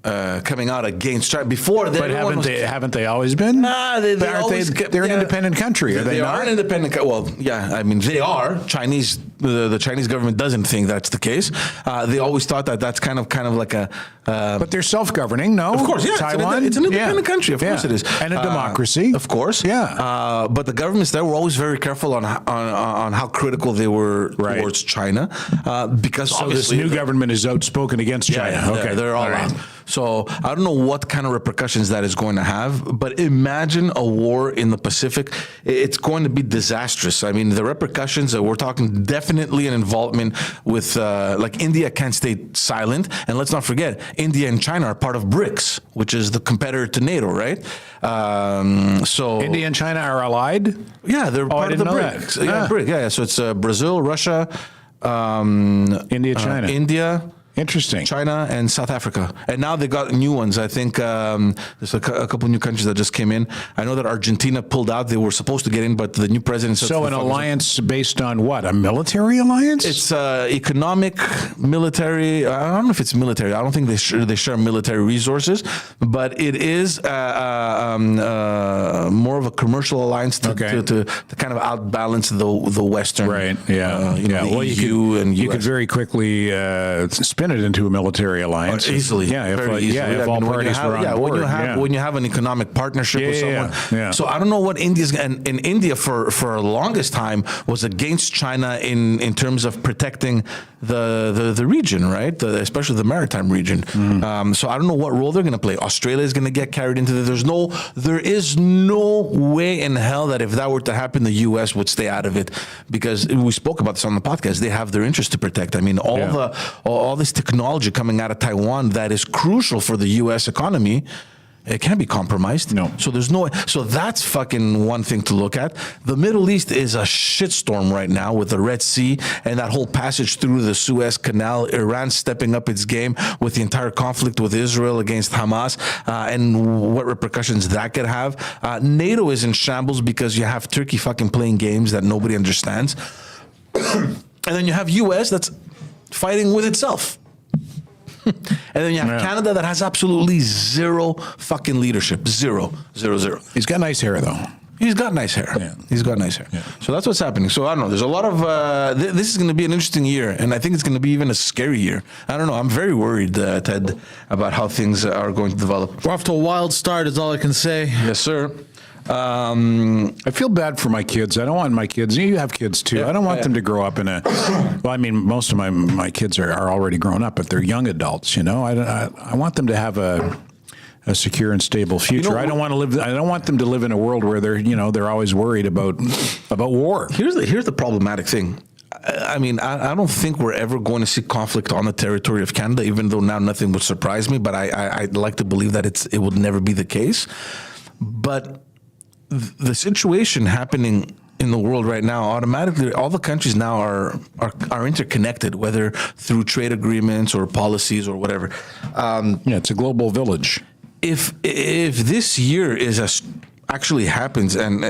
coming out against China before, But haven't they always been? Nah, they're an independent country, are they not? Are an independent. Well, yeah, I mean they are Chinese. The Chinese government doesn't think that's the case. They always thought that that's kind of like a. But they're self-governing, no? Of course, yeah. Taiwan, it's an independent country. Of course, it is, and a democracy, of course. Yeah. But the governments there were always very careful on how critical they were towards China, because so obviously this new government is outspoken against China. Yeah, okay, they're all right. out. So I don't know what kind of repercussions that is going to have, but imagine a war in the Pacific. It's going to be disastrous. I mean, the repercussions, we're talking definitely an involvement with, like India can't stay silent. And let's not forget, India and China are part of BRICS, which is the competitor to NATO, right? So India and China are allied? Yeah, they're part of the BRICS. Yeah, BRICS. Yeah, so it's Brazil, Russia, India, China. India. Interesting. China and South Africa. And now they got new ones. I think there's a couple new countries that just came in. I know that Argentina pulled out. They were supposed to get in, but the new president said... So an alliance based on what? A military alliance? It's economic, military. I don't know if it's military. I don't think they share military resources, but it is more of a commercial alliance to kind of outbalance the Western. Right, yeah. Well, you could very quickly spin it into a military alliance. Easily. Yeah, if I all mean, parties were on board. When you have an economic partnership with someone. Yeah. So I don't know what India's... And India for the longest time was against China in terms of protecting the region, right? Especially the maritime region. So I don't know what role they're going to play. Australia is going to get carried into this. There is no way in hell that if that were to happen, the U.S. would stay out of it, because we spoke about this on the podcast. They have their interest to protect. I mean, all this technology coming out of Taiwan that is crucial for the U.S. economy, it can't be compromised. No. So there's no. So that's fucking one thing to look at. The Middle East is a shitstorm right now with the Red Sea and that whole passage through the Suez Canal. Iran stepping up its game with the entire conflict with Israel against Hamas, and what repercussions that could have. NATO is in shambles because you have Turkey fucking playing games that nobody understands, and then you have U.S. that's fighting with itself. And then you have Canada that has absolutely zero fucking leadership. Zero. He's got nice hair, though. He's got nice hair. Yeah. He's got nice hair. Yeah. So that's what's happening. So I don't know. There's a lot of... this is going to be an interesting year, and I think it's going to be even a scary year. I don't know. I'm very worried, Ted, about how things are going to develop. We're off to a wild start is all I can say. Yes, sir. I feel bad for my kids. I don't want my kids. You have kids too. I don't want them to grow up in a. Well, I mean, most of my kids are already grown up, but they're young adults. I want them to have a secure and stable future. I don't want to live. I don't want them to live in a world where they're always worried about war. Here's the problematic thing. I mean, I don't think we're ever going to see conflict on the territory of Canada, even though now nothing would surprise me. But I'd like to believe that it would never be the case. But the situation happening in the world right now, automatically, all the countries now are interconnected, whether through trade agreements or policies or whatever. It's a global village. If this year actually happens and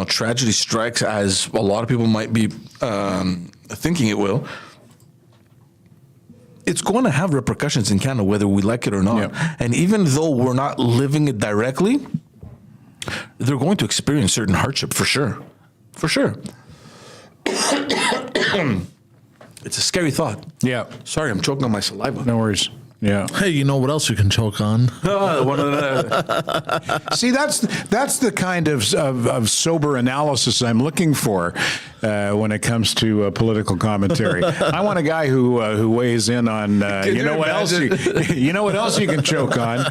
tragedy strikes, as a lot of people might be thinking it will, it's going to have repercussions in Canada, whether we like it or not. Yeah. And even though we're not living it directly, they're going to experience certain hardship for sure. For sure. It's a scary thought. Yeah. Sorry, I'm choking on my saliva. No worries. Yeah. Hey, you know what else you can choke on? One of the, See, that's the kind of sober analysis I'm looking for when it comes to political commentary. I want a guy who weighs in on you know what else you know what else you can choke on.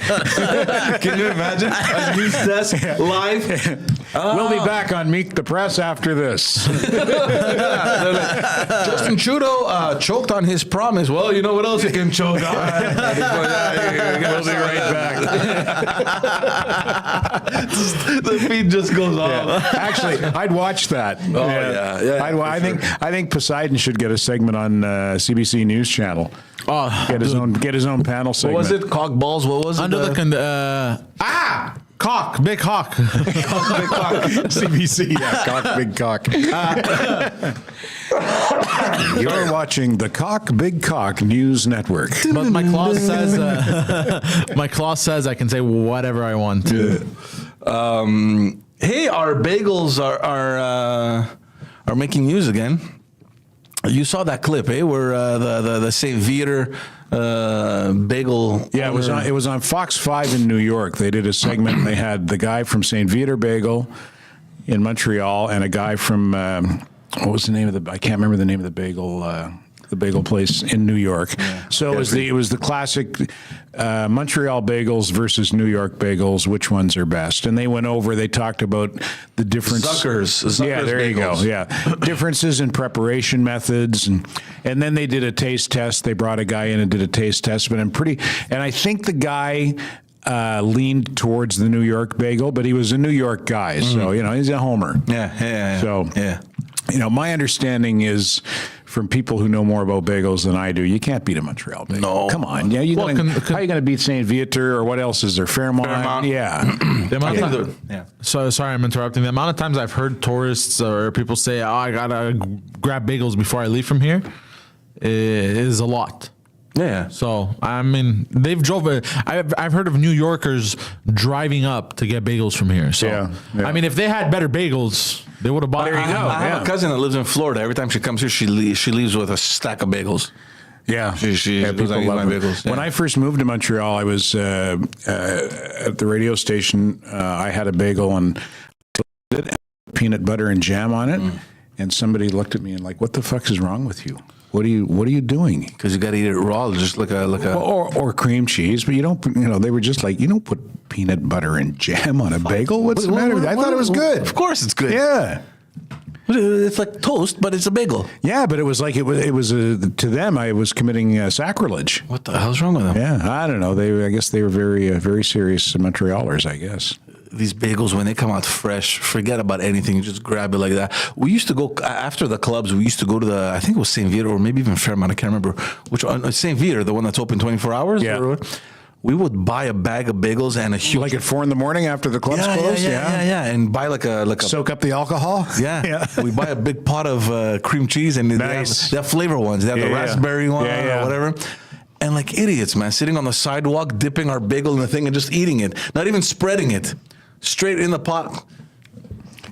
can you imagine a news desk live? We'll be back on Meet the Press after this. Justin Trudeau choked on his promise. Well, you know what else you can choke on? We'll be right back. The feed just goes off. Actually, I'd watch that. Oh, yeah, I think Poseidon should get a segment on CBC News Channel. Oh, Get his own panel What segment. was it? Cock balls? What was it? under the cock, big cock. CBC, yeah, cock, big cock. You're watching the Cock Big Cock News Network. But my clause says, I can say whatever I want to. Hey, our bagels are making news again. You saw that clip, eh? Where the St. Viator bagel. Yeah, it was on Fox 5 in New York. They did a segment. And they had the guy from St. Viator Bagel in Montreal and a guy from what was the name of I can't remember the name of the bagel place in New York. Yeah. So it was the classic Montreal bagels versus New York bagels. Which ones are best? And they went over. They talked about the difference. Zucker's yeah, there bagels. you go. Yeah, differences in preparation methods, and then they did a taste test. They brought a guy in and did a taste test. But I think the guy leaned towards the New York bagel, but he was a New York guy, so he's a homer. Yeah. So my understanding is, from people who know more about bagels than I do, you can't beat a Montreal bagel. No. Come on. Yeah, how are you going to beat St. Viator, or what else is there? Fairmont. Yeah. So sorry, I'm interrupting. The amount of times I've heard tourists or people say, "Oh, I gotta grab bagels before I leave from here," is a lot. Yeah. So I mean, I've heard of New Yorkers driving up to get bagels from here. So Yeah. I mean, if they had better bagels, they would have bought. There you go. I have a cousin that lives in Florida. Every time she comes here, she leaves with a stack of bagels. Yeah, She goes, people "I eat love my them. bagels." Yeah. When I first moved to Montreal, I was at the radio station. I had a bagel and peanut butter and jam on it, and somebody looked at me and like, "What the fuck is wrong with you? What are you doing?" Because you got to eat it raw, just like a. Or cream cheese, but you don't. They were just like, you don't put peanut butter and jam on a bagel. What's the matter with that? I thought it was good. Of course, it's good. Yeah. It's like toast, but it's a bagel. Yeah, but it was like it was to them. I was committing sacrilege. What the hell's wrong with them? Yeah, I don't know. I guess they were very serious Montrealers, I guess. These bagels, when they come out fresh, forget about anything. You just grab it like that. We used to go after the clubs. We used to go to I think it was St. Viator or maybe even Fairmont. I can't remember which one. St. Viator, the one that's open 24 hours. Yeah. We would buy a bag of bagels and a huge. Like at 4 a.m. after the clubs closed. Yeah, and buy like a soak up the alcohol. Yeah. We buy a big pot of cream cheese and Nice. they have flavor ones. They have the raspberry one or whatever. And like idiots, man, sitting on the sidewalk, dipping our bagel in the thing and just eating it, not even spreading it. Straight in the pot.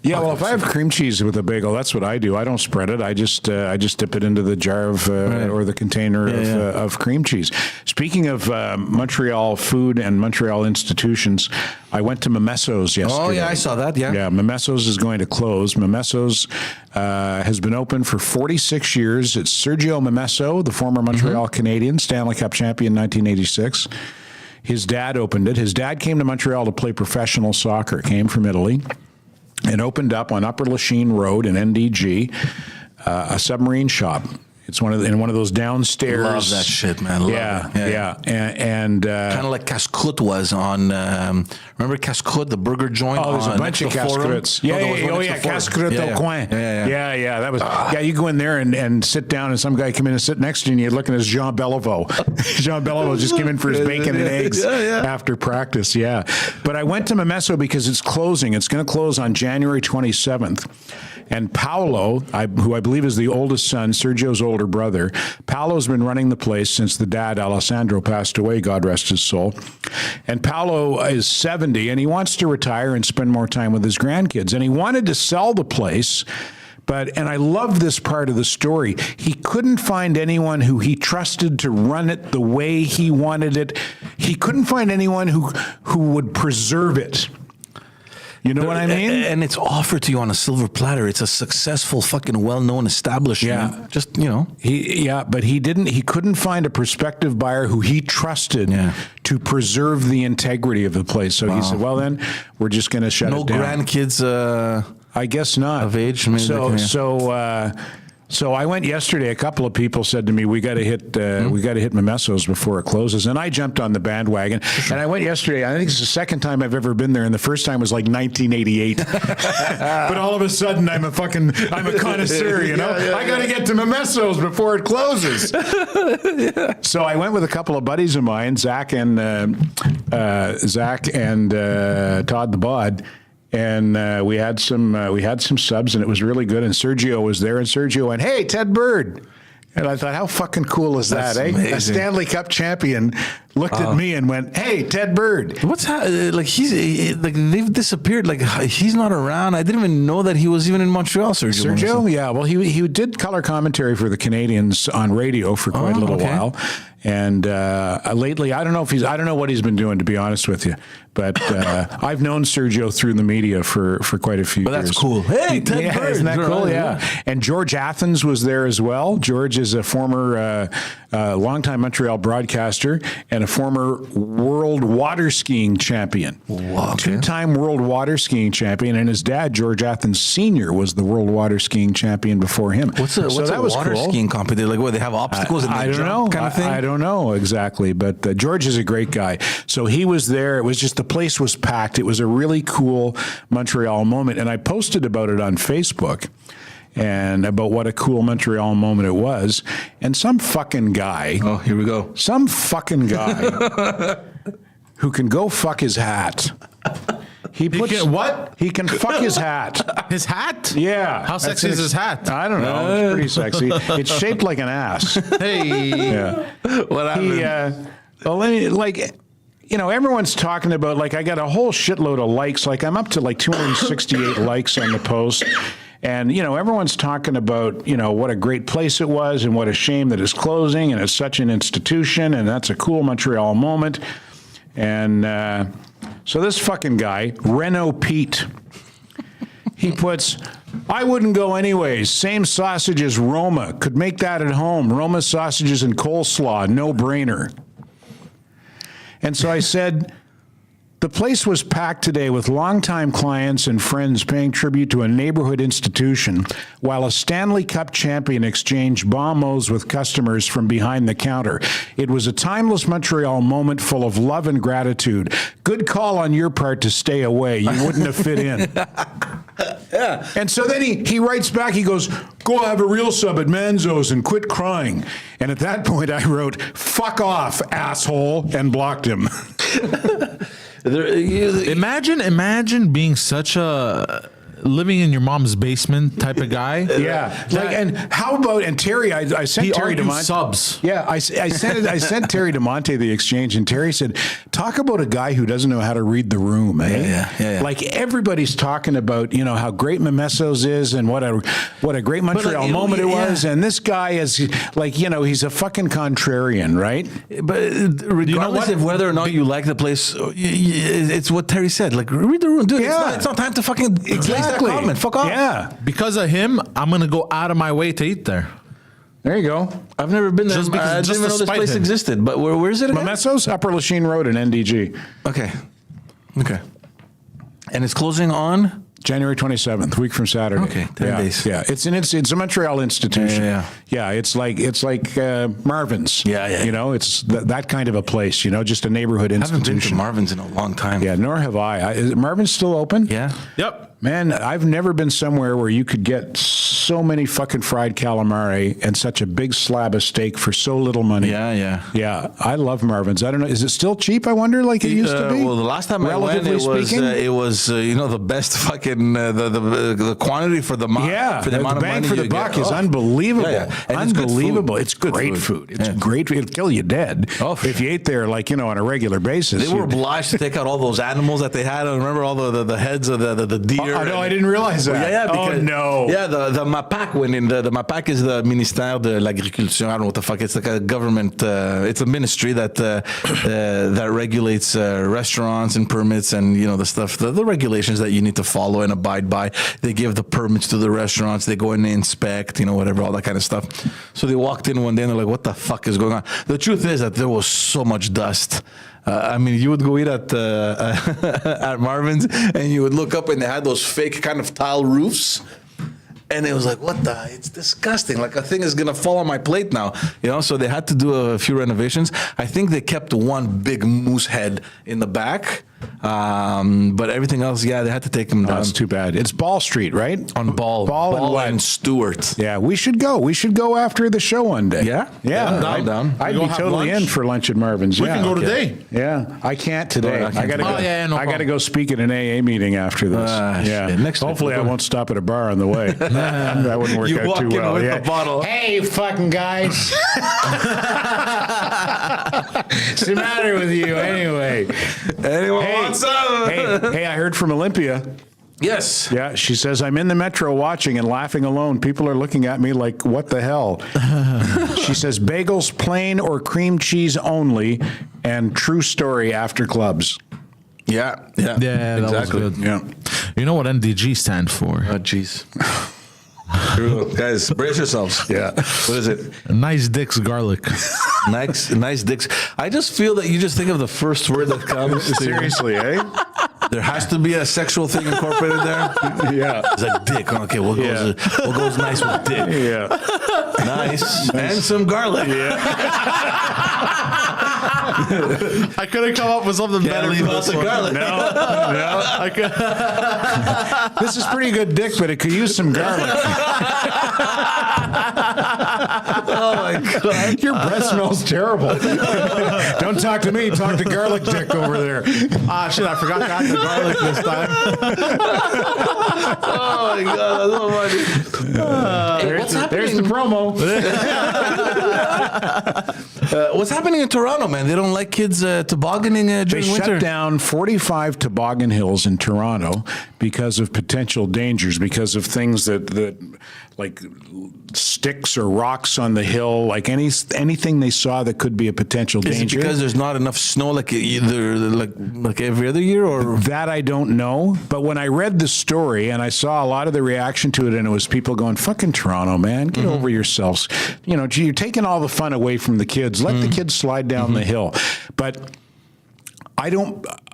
Yeah, well, if I have cream cheese with a bagel, that's what I do. I don't spread it. I just dip it into the jar of or the container of cream cheese. Speaking of Montreal food and Montreal institutions, I went to Mimesso's yesterday. Oh yeah, I saw that. Yeah, Mimesso's is going to close. Mimesso's has been open for 46 years. It's Sergio Mimesso, the former Montreal Canadian, Stanley Cup champion, 1986. His dad opened it. His dad came to Montreal to play professional soccer, came from Italy, and opened up on Upper Lachine Road in NDG a submarine shop. It's one of those downstairs. Love that shit, man. Love it. Yeah. And kind of like Casse-Croûte was on. Remember Casse-Croûte, the burger joint? Oh, there's a bunch of Casse-Croûtes. Casse-Croûte au coin. Yeah. That was. You go in there and sit down, and some guy come in and sit next to you, and you're looking at Jean Beliveau. Jean Beliveau just came in for his bacon and eggs after practice. Yeah. But I went to Mimesso because it's closing. It's going to close on January 27th. And Paolo, who I believe is the oldest son, Sergio's older older brother. Paolo's been running the place since the dad, Alessandro, passed away, God rest his soul. And Paolo is 70, and he wants to retire and spend more time with his grandkids. And he wanted to sell the place, and I love this part of the story. He couldn't find anyone who he trusted to run it the way he wanted it. He couldn't find anyone who would preserve it. You know what I mean? And it's offered to you on a silver platter. It's a successful, fucking well-known establishment. Yeah. Just, But he couldn't find a prospective buyer who he trusted to preserve the integrity of the place. So he said, well, then we're just going to shut it down. No grandkids I guess not. Of age? Maybe So I went yesterday. A couple of people said to me, "We got to hit Mimesso's before it closes," and I jumped on the bandwagon. And I went yesterday. I think it's the second time I've ever been there, and the first time was like 1988. But all of a sudden, I'm a connoisseur. You know, I got to get to Mimesso's before it closes. So I went with a couple of buddies of mine, Zach and Todd the Bod. And we had some subs, and it was really good. And Sergio was there, and Sergio went, "Hey, Ted Bird." And I thought, how fucking cool is that, eh? Amazing. A Stanley Cup champion looked at me and went, "Hey, Ted Bird." What's they've disappeared. Like, he's not around. I didn't even know that he was even in Montreal, Sergio. Sergio, yeah. Well, he did color commentary for the Canadians on radio for quite a little while. And lately, I don't know what he's been doing, to be honest with you. But I've known Sergio through the media for quite a few years. That's cool. Hey, Ted Bird. Isn't that cool? Yeah. And George Athens was there as well. George is a former longtime Montreal broadcaster and a former world water skiing champion. Wow, okay. Two-time world water skiing champion. And his dad, George Athens Sr., was the world water skiing champion before him. What's a water skiing competition? Like, what, they have obstacles and I don't know. Kind of thing? I don't know exactly, but George is a great guy. So he was there. It was just, the place was packed. It was a really cool Montreal moment. And I posted about it on Facebook and about what a cool Montreal moment it was. And some fucking guy. Oh, here we go. Some fucking guy who can go fuck his hat. He can fuck his hat. His hat? Yeah. How sexy is his hat? I don't know. It's pretty sexy. It's shaped like an ass. Hey. Yeah. What happened? Everyone's talking about, like, I got a whole shitload of likes. Like, I'm up to like 268 likes on the post. And, everyone's talking about, what a great place it was and what a shame that it's closing and it's such an institution and that's a cool Montreal moment. And so this fucking guy, Reno Pete, he puts, "I wouldn't go anyways. Same sausage as Roma. Could make that at home. Roma sausages and coleslaw, no brainer." And so I said, the place was packed today with longtime clients and friends paying tribute to a neighborhood institution while a Stanley Cup champion exchanged bombos with customers from behind the counter. It was a timeless Montreal moment full of love and gratitude. Good call on your part to stay away. You wouldn't have fit in. Yeah. And so then he writes back, he goes, "Go have a real sub at Manzo's and quit crying." And at that point I wrote, "Fuck off, asshole," and blocked him. Imagine being such a living in your mom's basement type of guy. Yeah. And how about, and Terry, I sent Terry DeMonte subs. Yeah, I sent Terry DeMonte the exchange, and Terry said, "Talk about a guy who doesn't know how to read the room, eh?" Yeah. Like, everybody's talking about, how great Mimesso's is and what a great Montreal moment it was, and this guy is like, he's a fucking contrarian, right? But regardless of whether or not you like the place, it's what Terry said. Like, read the room, dude. Yeah. It's not time to fucking place that comment. Fuck off. Yeah. Because of him, I'm gonna go out of my way to eat there. There you go. I've never been there. Just because- I didn't just even to know this spite place him. existed. But where is it again? Mimesso's, Upper Lachine Road in NDG. Okay. And it's closing on? January 27th, week from Saturday. Okay, 10 days. Yeah, it's a Montreal institution. Yeah. It's like Marvin's. Yeah. It's that kind of a place. Just a neighborhood I haven't been to institution. Marvin's in a long time. Yeah, nor have I. Is Marvin's still open? Yeah. Yep. Man, I've never been somewhere where you could get so many fucking fried calamari and such a big slab of steak for so little money. Yeah. I love Marvin's. I don't know. Is it still cheap, I wonder, like it used to be? Well, the last time I went, it was the best fucking, the quantity for the for the amount of bang money for the you buck get. is unbelievable. Yeah. And Unbelievable. It's great food. It's great food. It'll kill you dead if you ate there, like, on a regular basis. They were obliged to take out all those animals that they had. I remember all the heads of the deer. Oh, no, I didn't realize that. Because, no. Yeah, the MAPAC went in. The MAPAC is the Ministère de l'Agriculture. I don't know what the fuck. It's like a government. It's a ministry that regulates restaurants and permits and the stuff, the regulations that you need to follow and abide by. They give the permits to the restaurants. They go in and inspect, whatever, all that kind of stuff. So they walked in one day and they're like, "What the fuck is going on?" The truth is that there was so much dust. You would go eat at Marvin's and you would look up and they had those fake kind of tile roofs. And it was like, it's disgusting. Like a thing is going to fall on my plate now. So they had to do a few renovations. I think they kept one big moose head in the back. But everything else, they had to take them down. That's too bad. It's Ball Street, right? On Ball and Stewart. Yeah, we should go. We should go after the show one day. Yeah? I'm down. I'd be totally in for lunch at Marvin's. We can go today. Yeah, I can't today. I gotta go. No I gotta go speak at an AA meeting after this. Shit. Next Hopefully, week. I won't stop at a bar on the way. That wouldn't work You out walk too in well. with a bottle. Hey, fucking guys. What's the matter with you, anyway? Anyone want some? Hey, I heard from Olympia. Yes. Yeah, she says, I'm in the metro watching and laughing alone. People are looking at me like, what the hell? She says, bagels, plain or cream cheese only, and true story after clubs. Yeah, That was good. Yeah. You know what NDG stand for? Oh, jeez. Guys, brace yourselves. Yeah. What is it? Nice dicks garlic. Nice dicks. I just feel that you just think of the first word that comes. Seriously, eh? There has to be a sexual thing incorporated there. Yeah. It's like dick. Okay, what goes nice with dick? Yeah. Nice. And some garlic. I couldn't come up with something Can't better. leave out the garlic. This is pretty good dick, but it could use some garlic. Oh my God. Your breath smells terrible. Don't talk to me. Talk to garlic dick over there. Ah, shit, I forgot to add the garlic this time. Oh my God, that's so funny. Hey, what's happening? There's the promo. What's happening in Toronto, man? They don't like kids tobogganing They during winter. shut down 45 toboggan hills in Toronto because of potential dangers, because of things that like sticks or rocks on the hill, like anything they saw that could be a potential Is it danger. because there's not enough snow like either like every other year, or That I don't know. But when I read the story and I saw a lot of the reaction to it, and it was people going, fucking Toronto, man, get over yourselves. Gee, you're taking all the fun away from the kids. Let the kids slide down the hill. But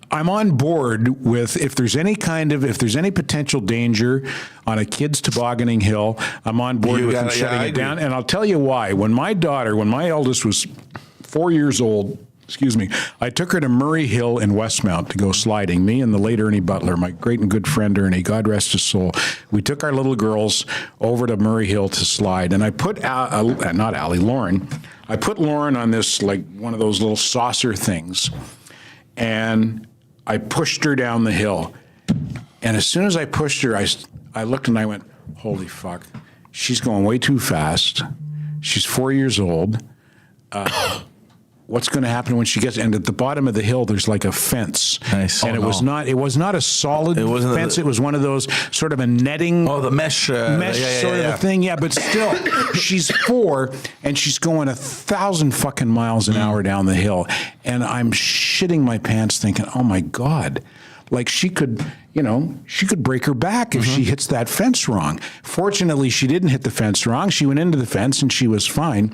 I'm on board with if there's any potential danger on a kid's tobogganing hill, I'm on board with them shutting it down. And I'll tell you why. When my eldest was 4 years old, I took her to Murray Hill in Westmount to go sliding. Me and the late Ernie Butler, my great and good friend Ernie, God rest his soul. We took our little girls over to Murray Hill to slide, and I put Lauren. I put Lauren on this, like one of those little saucer things, and I pushed her down the hill. And as soon as I pushed her, I looked and I went, holy fuck, she's going way too fast. She's 4 years old. What's going to happen when she gets? And at the bottom of the hill, there's like a fence. Nice. And it was not a solid fence. It was one of those sort of a netting. the mesh Sort of a thing. Yeah, but still, she's 4 and she's going 1,000 fucking miles an hour down the hill. And I'm shitting my pants thinking, oh my God, like she could break her back if she hits that fence wrong. Fortunately, she didn't hit the fence wrong. She went into the fence and she was fine.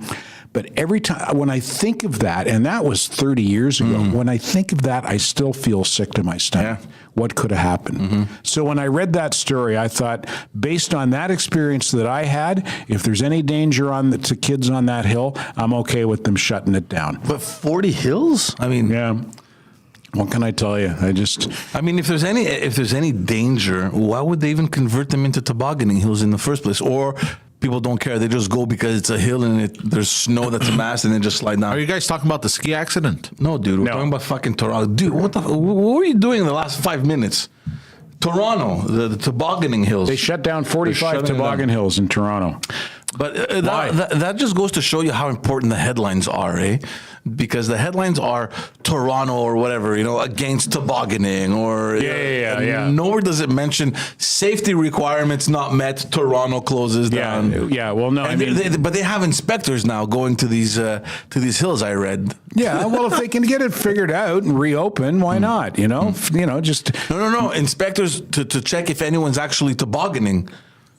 But every time, when I think of that, and that was 30 years ago, when I think of that, I still feel sick to my stomach. Yeah. What could have happened? So when I read that story, I thought, based on that experience that I had, if there's any danger to kids on that hill, I'm okay with them shutting it down. But 40 hills? I mean, Yeah. What can I tell you? I mean, if there's any danger, why would they even convert them into tobogganing hills in the first place? Or people don't care; they just go because it's a hill and there's snow that's a mass, and they just slide down. Are you guys talking about the ski accident? No, dude, we're talking about fucking Toronto. Dude, what were you doing in the last 5 minutes? Toronto, the tobogganing hills. They shut down 45 toboggan hills in Toronto. But that just goes to show you how important the headlines are, eh? Because the headlines are Toronto or whatever, against tobogganing or Yeah. Nowhere does it mention safety requirements not met. Toronto closes down. Yeah. Well, no, but they have inspectors now going to these hills. I read. Yeah. Well, if they can get it figured out and reopen, why not? Just No. Inspectors to check if anyone's actually tobogganing.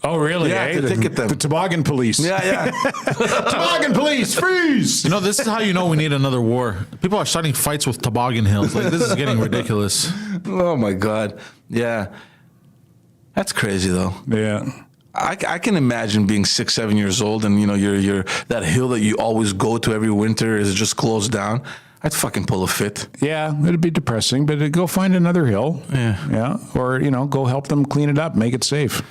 Oh, really? Yeah, to ticket them. The toboggan police. Yeah. Toboggan police, freeze! This is how you know we need another war. People are starting fights with toboggan hills. Like, this is getting ridiculous. Oh my God. Yeah. That's crazy though. Yeah. I can imagine being 6, 7 years old and you're that hill that you always go to every winter is just closed down. I'd fucking pull a fit. Yeah, it'd be depressing, but go find another hill. Yeah. Or, go help them clean it up, make it safe.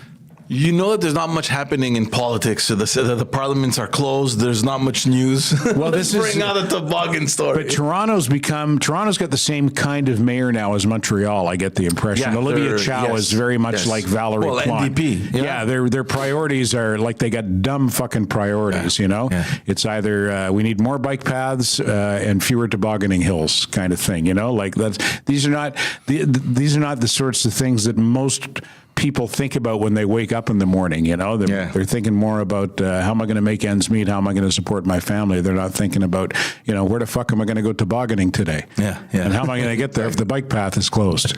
You know that there's not much happening in politics. So the parliaments are closed. There's not much news. Well, this bring out a toboggan story. But Toronto's got the same kind of mayor now as Montreal. I get the impression. Yeah, Olivia Chow is very much like Valerie Plante. NDP. Yeah, their priorities are like they got dumb fucking priorities. Yeah. It's either we need more bike paths and fewer tobogganing hills, kind of thing. Like these are not the sorts of things that most people think about when they wake up in the morning. They're thinking more about how am I going to make ends meet? How am I going to support my family? They're not thinking about, where the fuck am I going to go tobogganing today? Yeah. And how am I going to get there if the bike path is closed?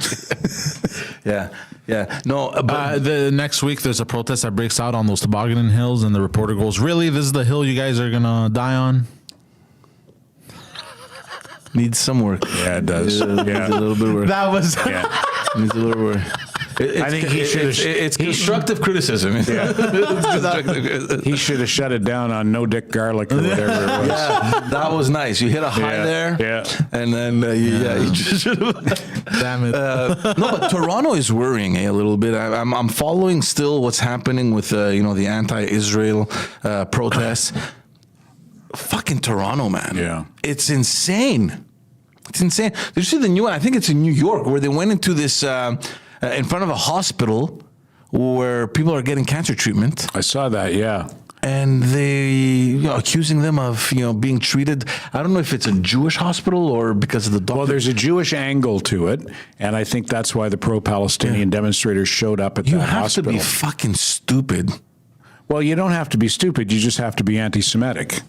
Yeah. No, but The next week, there's a protest that breaks out on those tobogganing hills, and the reporter goes, "Really? This is the hill you guys are going to die on?" needs some work. Yeah, it does. Needs a little bit of work. That was... Needs a little work. I think it's constructive criticism. He should have shut it down on no dick garlic or whatever it was. Yeah, that was nice. You hit a high there. Yeah. And then, you just should have. Damn it. No, but Toronto is worrying a little bit. I'm following still what's happening with, the anti-Israel protests. Fucking Toronto, man. Yeah. It's insane. It's insane. Did you see the new one? I think it's in New York where they went into this... in front of a hospital where people are getting cancer treatment. I saw that, yeah. And they accusing them of being treated. I don't know if it's a Jewish hospital or because of the doctor. Well, there's a Jewish angle to it, and I think that's why the pro-Palestinian demonstrators showed up at that hospital. You have to be fucking stupid. Well, you don't have to be stupid. You just have to be anti-Semitic.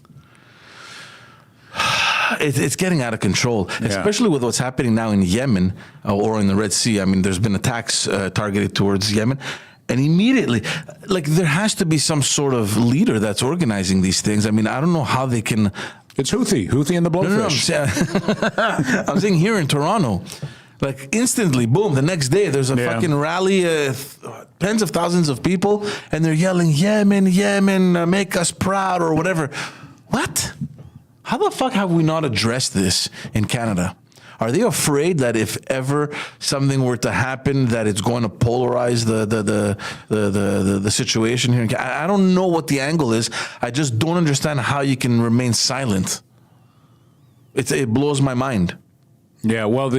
It's getting out of control, especially with what's happening now in Yemen or in the Red Sea. I mean, there's been attacks targeted towards Yemen. And immediately, there has to be some sort of leader that's organizing these things. I mean, I don't know how they can... It's Houthi and the Blowfish. No, I'm saying here in Toronto, instantly, boom, the next day, there's a fucking rally, tens of thousands of people, and they're yelling, Yemen, make us proud, or whatever. What? How the fuck have we not addressed this in Canada? Are they afraid that if ever something were to happen, that it's going to polarize the situation here? I don't know what the angle is. I just don't understand how you can remain silent. It blows my mind. Yeah, well,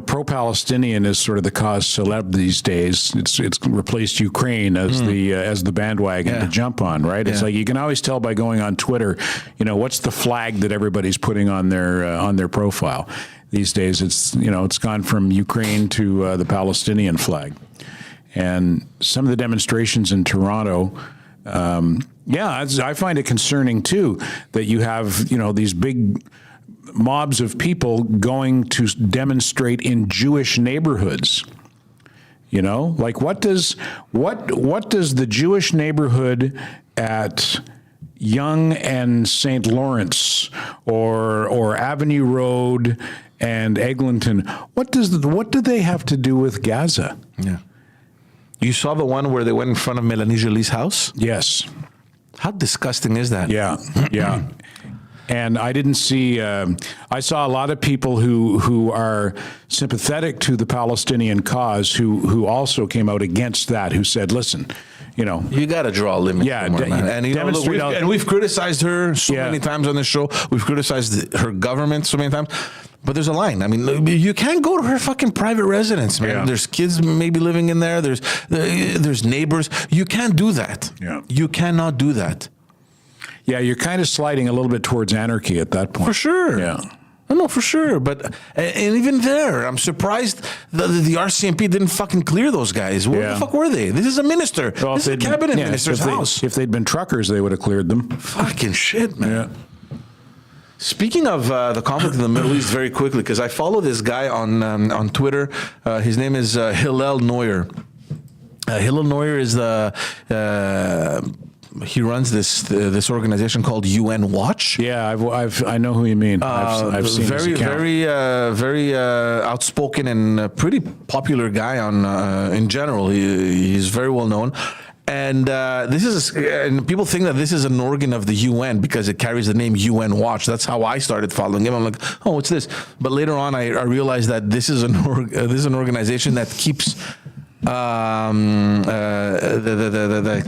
pro-Palestinian is sort of the cause celeb these days. It's replaced Ukraine as the bandwagon to jump on, right? It's like you can always tell by going on Twitter, what's the flag that everybody's putting on their profile. These days, it's gone from Ukraine to the Palestinian flag, and some of the demonstrations in Toronto. I find it concerning too that you have these big mobs of people going to demonstrate in Jewish neighborhoods. What does the Jewish neighborhood at Yonge and St. Lawrence or Avenue Road and Eglinton, what do they have to do with Gaza? Yeah. You saw the one where they went in front of Mélanie Jolie's house? Yes. How disgusting is that? Yeah. And I didn't see. I saw a lot of people who are sympathetic to the Palestinian cause, who also came out against that. Who said, "Listen, you got to draw a limit. Yeah, man. And we've criticized her so many times on this show. We've criticized her government so many times. But there's a line. I mean, you can't go to her fucking private residence, man. Yeah. There's kids maybe living in there. There's neighbors. You can't do that. Yeah. You cannot do that. Yeah, you're kind of sliding a little bit towards anarchy at that point. For sure. Yeah. No, for sure. But and even there, I'm surprised the RCMP didn't fucking clear those guys. Where the fuck were they? This is a minister. Well, this is a cabinet minister's house. If they'd been truckers, they would have cleared them. Fucking shit, man. Yeah. Speaking of the conflict in the Middle East, very quickly, because I follow this guy on Twitter. His name is Hillel Neuer. Hillel Neuer is he runs this organization called UN Watch. Yeah, I know who you mean. I've seen his account. Very outspoken and pretty popular guy in general. He's very well known. And and people think that this is an organ of the UN because it carries the name UN Watch. That's how I started following him. I'm like, oh, what's this? But later on, I realized that this is an organization that keeps that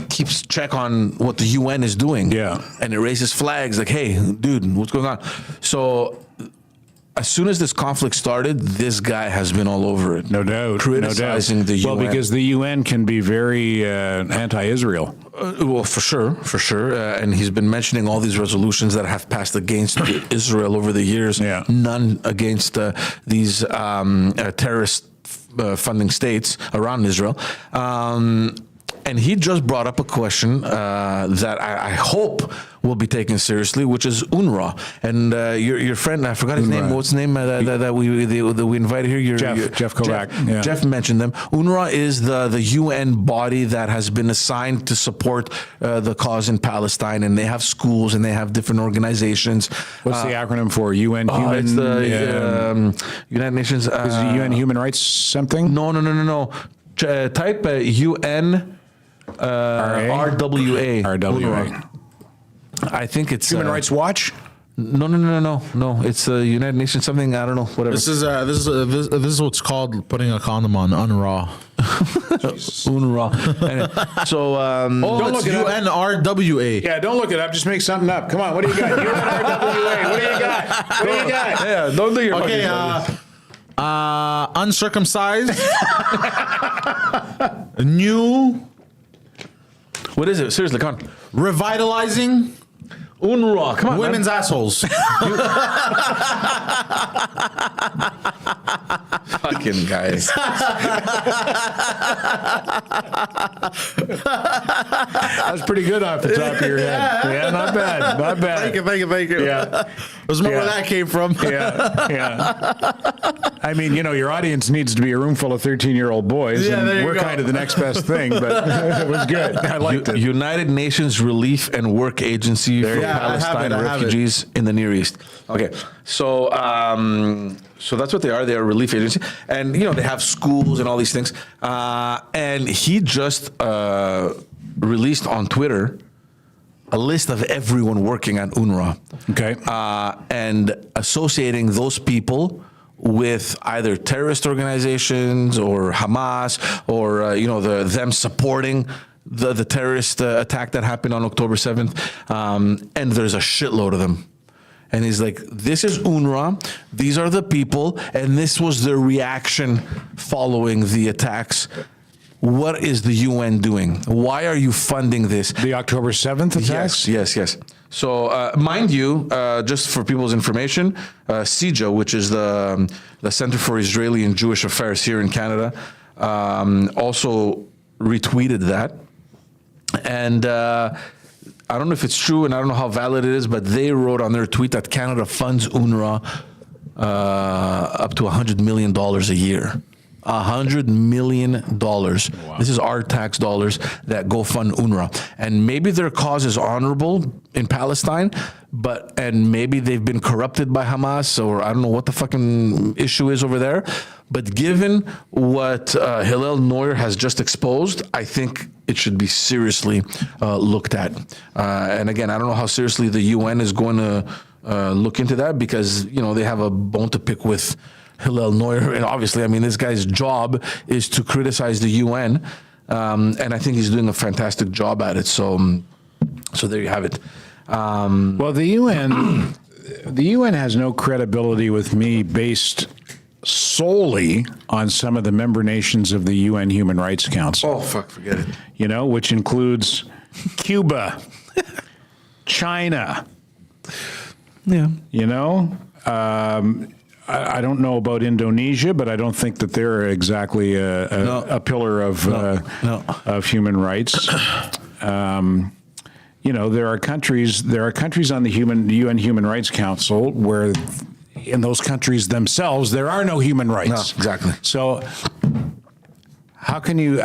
keeps check on what the UN is doing. Yeah, and it raises flags like, hey, dude, what's going on? So as soon as this conflict started, this guy has been all over it. No doubt. Criticizing the UN. Well, because the UN can be very anti-Israel. Well, for sure. And he's been mentioning all these resolutions that have passed against Israel over the years. Yeah. None against these terrorist funding states around Israel. And he just brought up a question that I hope will be taken seriously, which is UNRWA. And your friend, I forgot his name. What's his name that we invited here? Jeff Kovac. Jeff mentioned them. UNRWA is the UN body that has been assigned to support the cause in Palestine, and they have schools and they have different organizations. What's the acronym for? UN Human? It's the United Nations. Is it UN Human Rights something? No. Type UN. RWA. RWA. I think it's Human Rights Watch. No. It's the United Nations something. I don't know. Whatever. This is what's called putting a condom on UNRWA. UNRWA. So don't look it up. UNRWA. Yeah, don't look it up. Just make something up. Come on. What do you got? UNRWA. What do you got? Yeah, don't do your uncircumcised. New. What is it? Seriously, come on. Revitalizing UNRWA. Come on, women's assholes. Fucking guys. That's pretty good off the top of your head. Yeah, not bad. Thank you. Yeah. It was more where that came from. Yeah. I mean, your audience needs to be a room full of 13-year-old boys. Yeah, and there you we're go. kind of the next best thing, but it was good. I liked it. United Nations Relief and Work Agency for Palestine refugees in the Near East. Okay, so that's what they are. They are a relief agency, and they have schools and all these things. And he just released on Twitter a list of everyone working at UNRWA. Okay, and associating those people with either terrorist organizations or Hamas or them supporting the terrorist attack that happened on October 7th. And there's a shitload of them. And he's like, this is UNRWA. These are the people. And this was their reaction following the attacks. What is the UN doing? Why are you funding this? the October 7th attacks? Yes. So, mind you, just for people's information, CIJA, which is the Center for Israeli and Jewish Affairs here in Canada, also retweeted that. And I don't know if it's true, and I don't know how valid it is, but they wrote on their tweet that Canada funds UNRWA up to $100 million a year. $100 million. Wow. This is our tax dollars that go fund UNRWA. And maybe their cause is honorable in Palestine, and maybe they've been corrupted by Hamas, or I don't know what the fucking issue is over there. But given what Hillel Neuer has just exposed, I think it should be seriously looked at. And again, I don't know how seriously the UN is going to look into that because, they have a bone to pick with Hillel Neuer. And obviously, I mean, this guy's job is to criticize the UN. And I think he's doing a fantastic job at it. So there you have it. Well, the UN has no credibility with me based solely on some of the member nations of the UN Human Rights Council. Oh, fuck, forget it. Which includes Cuba, China. Yeah. I don't know about Indonesia, but I don't think that they're exactly a pillar of human rights. There are countries on the UN Human Rights Council where in those countries themselves there are no human rights. No, exactly. So how can you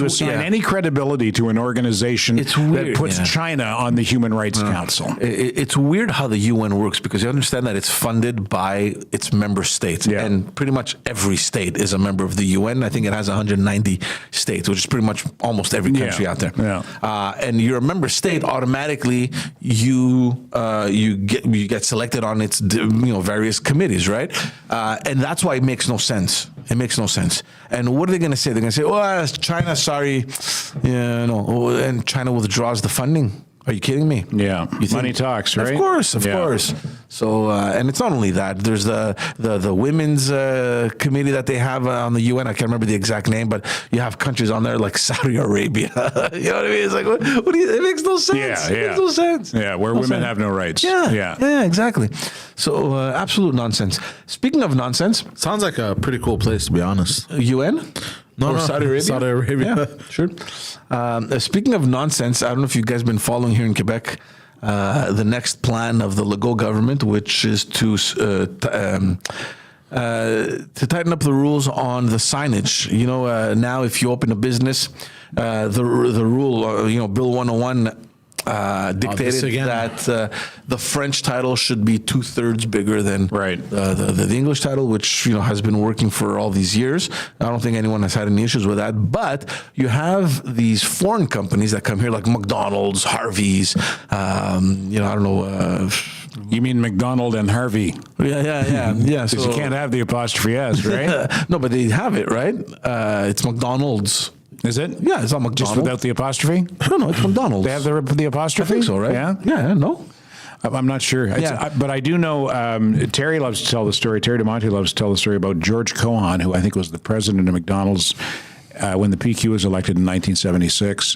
assign any credibility to an organization that puts China on the Human Rights Council? It's weird how the UN works because you understand that it's funded by its member states, and pretty much every state is a member of the UN. I think it has 190 states, which is pretty much almost every country out there. Yeah. And you're a member state, automatically you get selected on its various committees, right? And that's why it makes no sense. It makes no sense. And what are they going to say? They're going to say, "Oh, China, sorry, and China withdraws the funding." Are you kidding me? Yeah, money talks, right? Of course. So, and it's not only that. There's the women's committee that they have on the UN. I can't remember the exact name, but you have countries on there like Saudi Arabia. You know what I mean? It's like, what do you? It makes no sense. It makes no sense. Yeah, where women have no rights. Yeah, exactly. So, absolute nonsense. Speaking of nonsense, Sounds like a pretty cool place, to be honest. UN. No, Saudi Arabia? Saudi Arabia. Yeah, sure. Speaking of nonsense, I don't know if you guys been following here in Quebec, the next plan of the Legault government, which is to tighten up the rules on the signage. Now if you open a business, the rule, Bill 101 dictated that the French title should be 2/3 bigger than the English title, which has been working for all these years. I don't think anyone has had any issues with that. But you have these foreign companies that come here, like McDonald's, Harvey's. I don't know. You mean McDonald and Harvey? Yeah. Because you can't have the apostrophe S, right? No, but they have it, right? It's McDonald's. Is it? Yeah, it's not McDonald's. Just without the apostrophe? No, it's McDonald's. They have the apostrophe? I think so, right? Yeah? No? I'm not sure. But I do know Terry loves to tell the story. Terry DeMonte loves to tell the story about George Cohan, who I think was the president of McDonald's when the PQ was elected in 1976.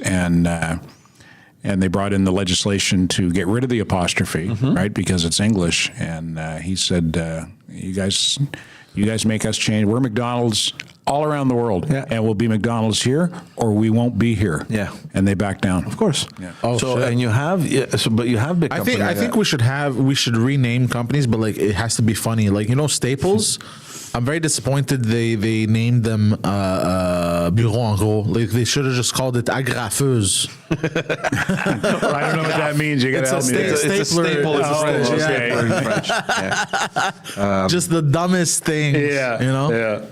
And they brought in the legislation to get rid of the apostrophe, right? Because it's English. And he said, you guys make us change. We're McDonald's all around the world, and we'll be McDonald's here, or we won't be here. Yeah, and they back down. Of course. Yeah. Oh, so shit. And you have, but you have big companies. I think we should rename companies, but like it has to be funny. Like Staples. I'm very disappointed they named them Bureau en gros. Like they should have just called it Agrafeuse. I don't know what that means. You got to help me. It's a staple. It's French. Okay. French. Yeah. Just the dumbest thing. Yeah.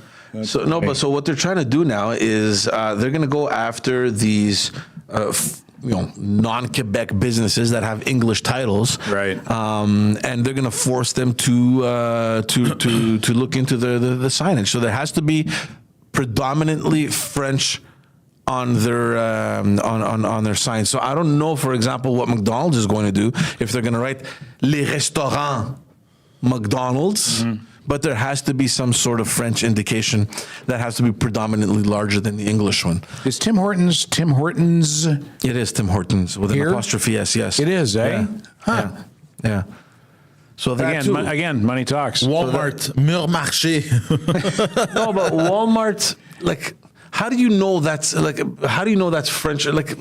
So what they're trying to do now is they're going to go after these non-Quebec businesses that have English titles, right? And they're going to force them to look into the signage. So there has to be predominantly French on their on their signs. So I don't know, for example, what McDonald's is going to do if they're going to write Les Restaurants McDonald's. Mm-hmm. But there has to be some sort of French indication that has to be predominantly larger than the English one. Is Tim Hortons? It is Tim Hortons with an apostrophe S, yes. It is, eh? Yeah. Huh. Yeah. So that again, money talks. Walmart, Mur Marché. No, but Walmart, like, how do you know that's French? Like,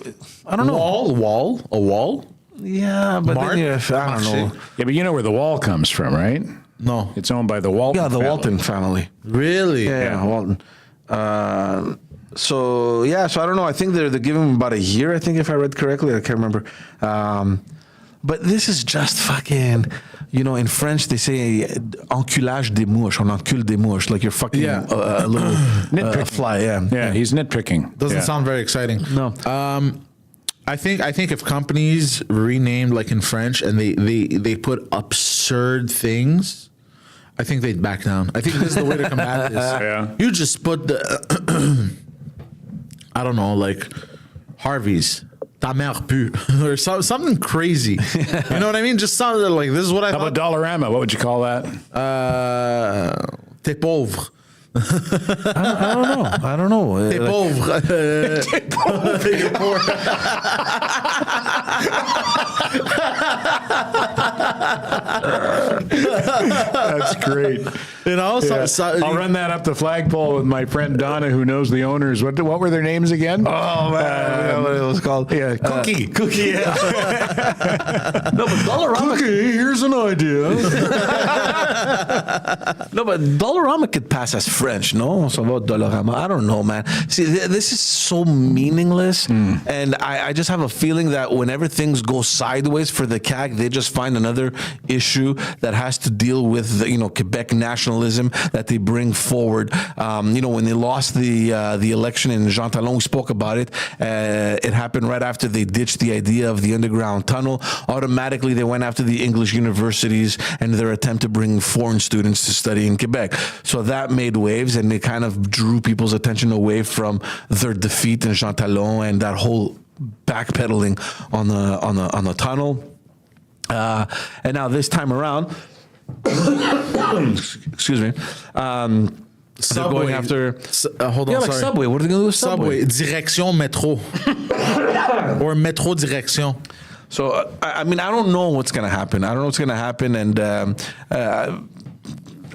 I don't know. A wall? Yeah, but Mart? then I don't know. Yeah, but you know where the wall comes from, right? No. It's owned by the Walton family. Walton family. Really? Yeah. Walton. So I don't know. I think they're giving them about a year, I think, if I read correctly. I can't remember. But this is just fucking, in French they say enculage des mouches, on encule des mouches, like you're fucking a little fly. Yeah, he's nitpicking. Doesn't sound very exciting. No. I think if companies renamed like in French and they put absurd things, I think they'd back down. I think this is the way to combat this. Yeah. You just put the I don't know, like Harvey's. Ta mère pue or something crazy. You know what I mean? Just something like this is what I How thought. about Dollarama? What would you call that? T'es pauvre. I don't know. T'es pauvre. You're poor. That's great. You know, Yeah. I'll run that up the flagpole with my friend Donna, who knows the owners. What were their names again? Oh man, what it was called? Yeah, Cookie. Cookie. Yeah. No, but Dollarama. Cookie, here's an idea. No, but Dollarama could pass as French, no? So about Dollarama, I don't know, man. See, this is so meaningless, and I just have a feeling that whenever things go sideways for the CAQ, they just find another issue that has to deal with Quebec nationalism that they bring forward. When they lost the election in Jean Talon, we spoke about it. It happened right after they ditched the idea of the underground tunnel. Automatically, they went after the English universities and their attempt to bring foreign students to study in Quebec. So that made waves, and it kind of drew people's attention away from their defeat in Jean Talon and that whole backpedaling on the tunnel. And now this time around, excuse me. They're going after. Hold on, Yeah, like sorry. Subway. What are they going to do with Subway? Direction métro. Or métro direction. So, I mean, I don't know what's going to happen. I don't know what's going to happen. And,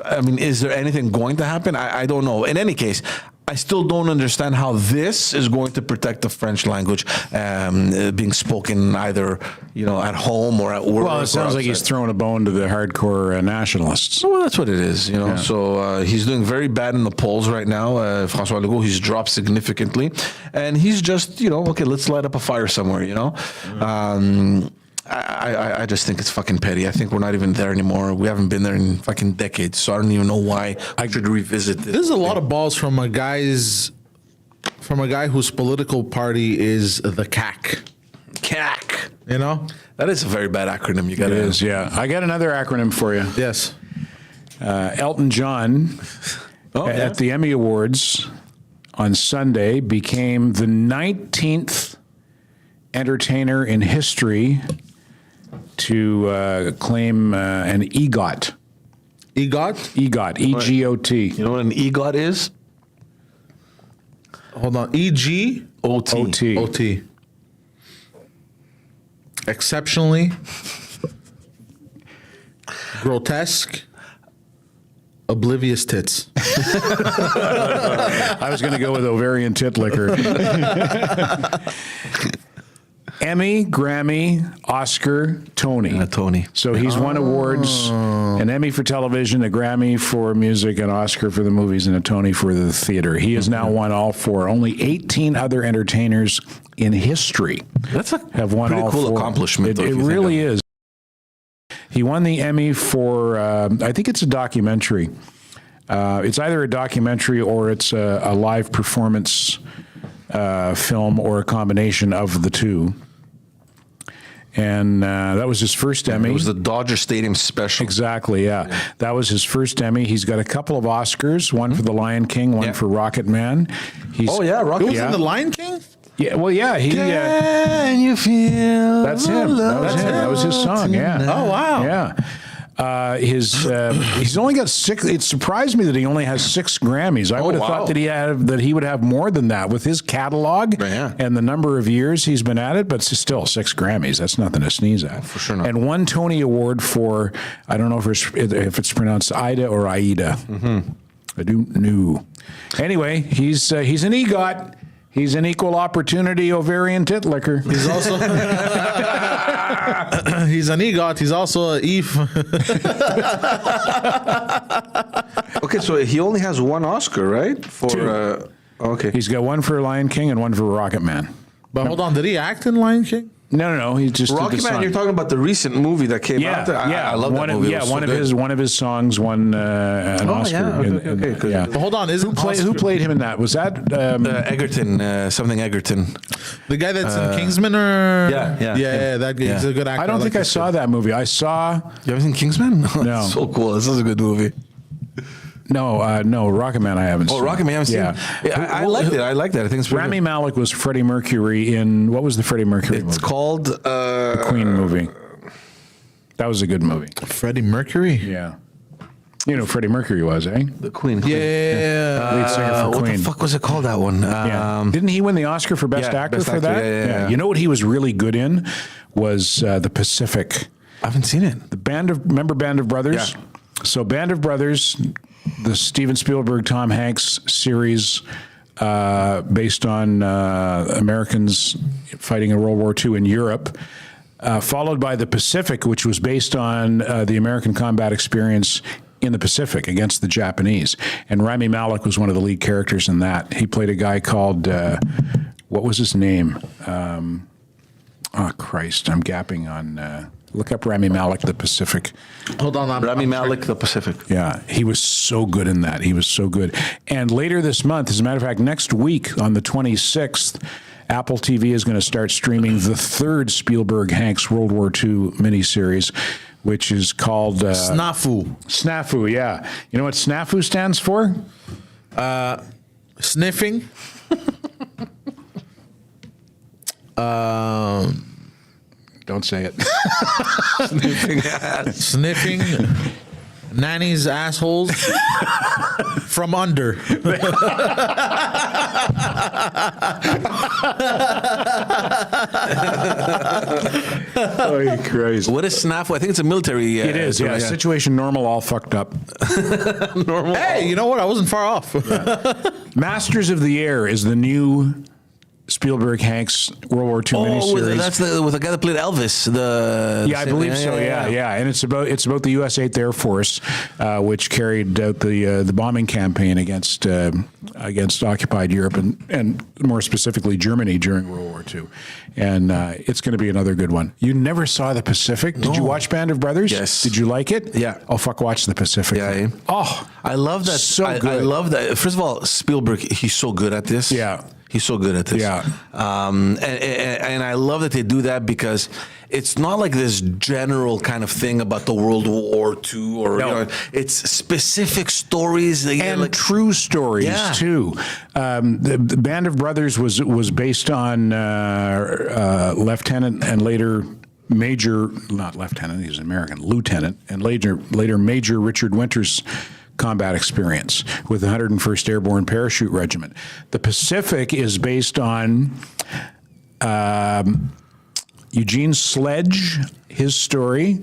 I mean, is there anything going to happen? I don't know. In any case, I still don't understand how this is going to protect the French language being spoken either, at home or at work. Well, it sounds like he's throwing a bone to the hardcore nationalists. Well, that's what it is, So he's doing very bad in the polls right now. François Legault, he's dropped significantly. And he's just, okay, let's light up a fire somewhere, I just think it's fucking petty. I think we're not even there anymore. We haven't been there in fucking decades, so I don't even know why I should revisit this. There's a lot of balls from a guy whose political party is the CAQ. CAQ. You know? That is a very bad acronym. You got It to. is, yeah. I got another acronym for you. Yes. Elton John at the Emmy Awards on Sunday became the 19th entertainer in history to claim an EGOT. EGOT? EGOT, E-G-O-T. You know what an EGOT is? Hold on. E-G? OT. O-T. O-T. Exceptionally. Grotesque. Oblivious tits. I was going to go with ovarian tit liquor. Emmy, Grammy, Oscar, Tony. Tony. So he's won awards, an Emmy for television, a Grammy for music, an Oscar for the movies, and a Tony for the theater. He has now won all four. Only 18 other entertainers in history have won pretty all cool four. accomplishment, though, It if you think really of it. is. He won the Emmy for, I think it's a documentary. It's either a documentary or it's a live performance film or a combination of the two. And that was his first Emmy. It was the Dodger Stadium special. Exactly, yeah. That was his first Emmy. He's got a couple of Oscars, one for The Lion King, one for Rocket Man. Rocket He was Yeah. in The Lion King? Yeah, well, yeah, he. Can you feel? That's him. That was him. That was his song. Yeah. Oh, wow. Yeah. He's only got 6. It surprised me that he only has 6 Grammys. I would have thought that he would have more than that with his catalog and the number of years he's been at it. But still, 6 Grammys. That's nothing to sneeze at. For sure not. And 1 Tony Award for, I don't know if it's pronounced Ida or Aida. I do know. Anyway, he's an EGOT. He's an equal opportunity ovarian tit liquor. He's also he's an EGOT. He's also an EF. Okay, so he only has 1 Oscar, right? For 2. okay. He's got 1 for Lion King and 1 for Rocket Man. But hold on, did he act in Lion King? No. He just Rocky did the Man, song. you're talking about the recent movie that came out. I love that movie. One of his songs won an Oscar. Okay, good. But hold on, Who played him in that? Was that Egerton, something Egerton. the guy that's in Kingsman or Yeah. that guy, he's a good actor. I don't think I saw that movie. I saw You ever seen Kingsman? No. So cool. This is a good movie. no Rocket Man. I haven't. Oh, seen. Rocket Man, I haven't seen. Yeah, I liked it. I liked it. I think it's pretty Rami good. Malek was Freddie Mercury in what was the Freddie Mercury It's movie? called The Queen movie. That was a good movie. Freddie Mercury. Yeah. You know who Freddie Mercury was, eh? The Queen. Yeah. Lead singer for What Queen. the fuck was it called, that one? Yeah. Didn't he win the Oscar for Best yeah, Actor Best for Actor, that? yeah. You know what he was really good in was The Pacific. I haven't seen it. Remember Band of Brothers? Yeah. So Band of Brothers, the Steven Spielberg, Tom Hanks series based on Americans fighting in World War II in Europe, followed by The Pacific, which was based on the American combat experience in the Pacific against the Japanese. And Rami Malek was one of the lead characters in that. He played a guy called, what was his name? Oh, Christ, I'm gapping on... look up Rami Malek, The Pacific. Hold on, Rami Malek, The Pacific. Yeah, he was so good in that. He was so good. And later this month, as a matter of fact, next week on the 26th, Apple TV is going to start streaming the third Spielberg-Hanks World War II miniseries, which is called... Snafu. Snafu, yeah. You know what Snafu stands for? Sniffing. Don't say it. Sniffing nanny's assholes from under. Oh, Christ. What is SNAFU? I think it's a military. It is, yeah. Situation normal, all fucked up. Normal. Hey, you know what? I wasn't far off. Masters of the Air is the new Spielberg Hanks World War II miniseries. That's with the guy that played Elvis. Yeah, I believe so. Yeah, and it's about the U.S. 8th Air Force, which carried out the bombing campaign against occupied Europe and more specifically Germany during World War II. And it's going to be another good one. You never saw The Pacific? Did you watch Band of Brothers? Yes. Did you like it? Yeah. Oh fuck, watch The Pacific. Yeah. Eh? Oh, I love that. So I good. love that. First of all, Spielberg, he's so good at this. Yeah. He's so good at this. Yeah. And I love that they do that because it's not like this general kind of thing about the World War II or No. it's specific stories and true stories too. The Band of Brothers was based on Lieutenant and later Major, not Lieutenant, he's an American, Lieutenant, and later Major Richard Winters' combat experience with the 101st Airborne Parachute Regiment. The Pacific is based on Eugene Sledge, his story,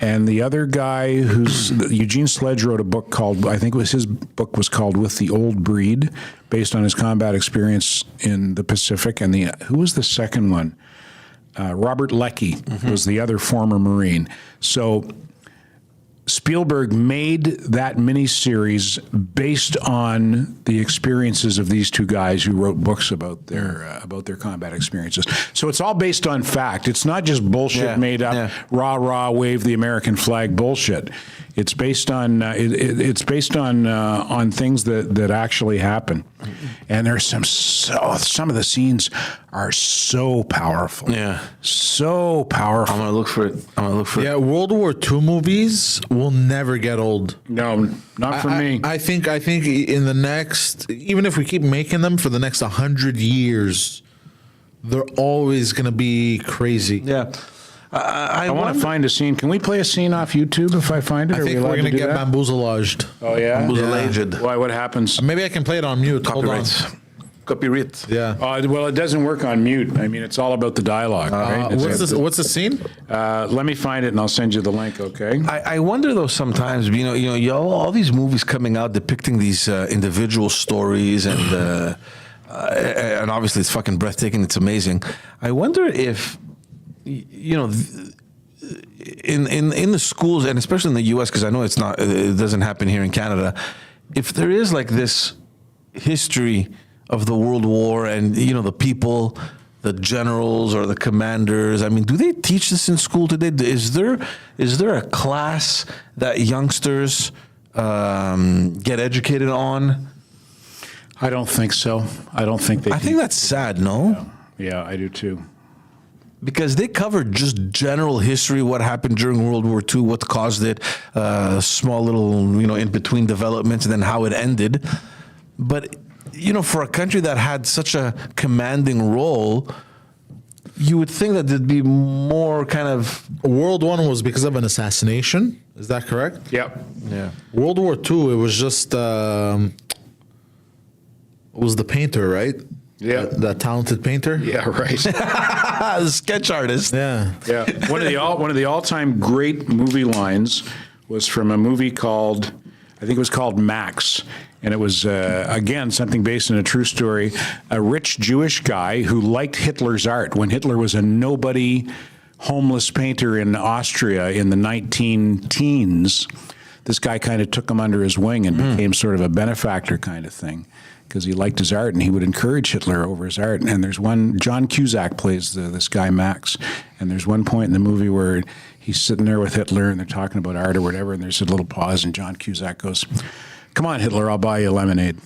and the other guy Eugene Sledge wrote a book called, I think his book was called With the Old Breed, based on his combat experience in the Pacific. And who was the second one? Robert Leckie was the other former Marine. So Spielberg made that miniseries based on the experiences of these two guys who wrote books about their combat experiences. So it's all based on fact. It's not just bullshit made up, rah, wave the American flag bullshit. It's based on on things that actually happen. And there's some of the scenes are so powerful. Yeah. So powerful. I'm gonna look for it. Yeah, World War II movies will never get old. No, not for me. I think in the next, even if we keep making them for the next 100 years, they're always going to be crazy. Yeah. I want to find a scene. Can we play a scene off YouTube if I find it? I think we're going to get bamboozled. Oh, yeah? Bamboozled. Why? What happens? Maybe I can play it on mute. Copyrights. Copyright. Yeah. Well, it doesn't work on mute. I mean, it's all about the dialogue, right? What's the scene? Let me find it and I'll send you the link, okay? I wonder though sometimes, you know, all these movies coming out depicting these individual stories and obviously it's fucking breathtaking. It's amazing. I wonder if, you know, in the schools and especially in the U.S. because I know it doesn't happen here in Canada. If there is like this history of the World War and you know the people the generals or the commanders. I mean, do they teach this in school today? Is there a class that youngsters get educated on? I don't think so. I don't think they. I think that's sad. No. Yeah, I do too. Because they covered just general history, what happened during World War II, what caused it, small little, in between developments, and then how it ended. But, for a country that had such a commanding role, you would think that there'd be more kind of... World War I was because of an assassination. Is that correct? Yep. Yeah. World War II, it was just... it was the painter, right? Yeah. That talented painter? Yeah, right. The sketch artist. Yeah. Yeah. One of the all-time great movie lines was from a movie called, I think it was called Max. And it was, again, something based on a true story. A rich Jewish guy who liked Hitler's art when Hitler was a nobody, homeless painter in Austria in the 19-teens. This guy kind of took him under his wing and became sort of a benefactor kind of thing, because he liked his art and he would encourage Hitler over his art. And there's one, John Cusack plays this guy Max, and there's one point in the movie where he's sitting there with Hitler and they're talking about art or whatever, and there's a little pause and John Cusack goes, "Come on, Hitler, I'll buy you a lemonade."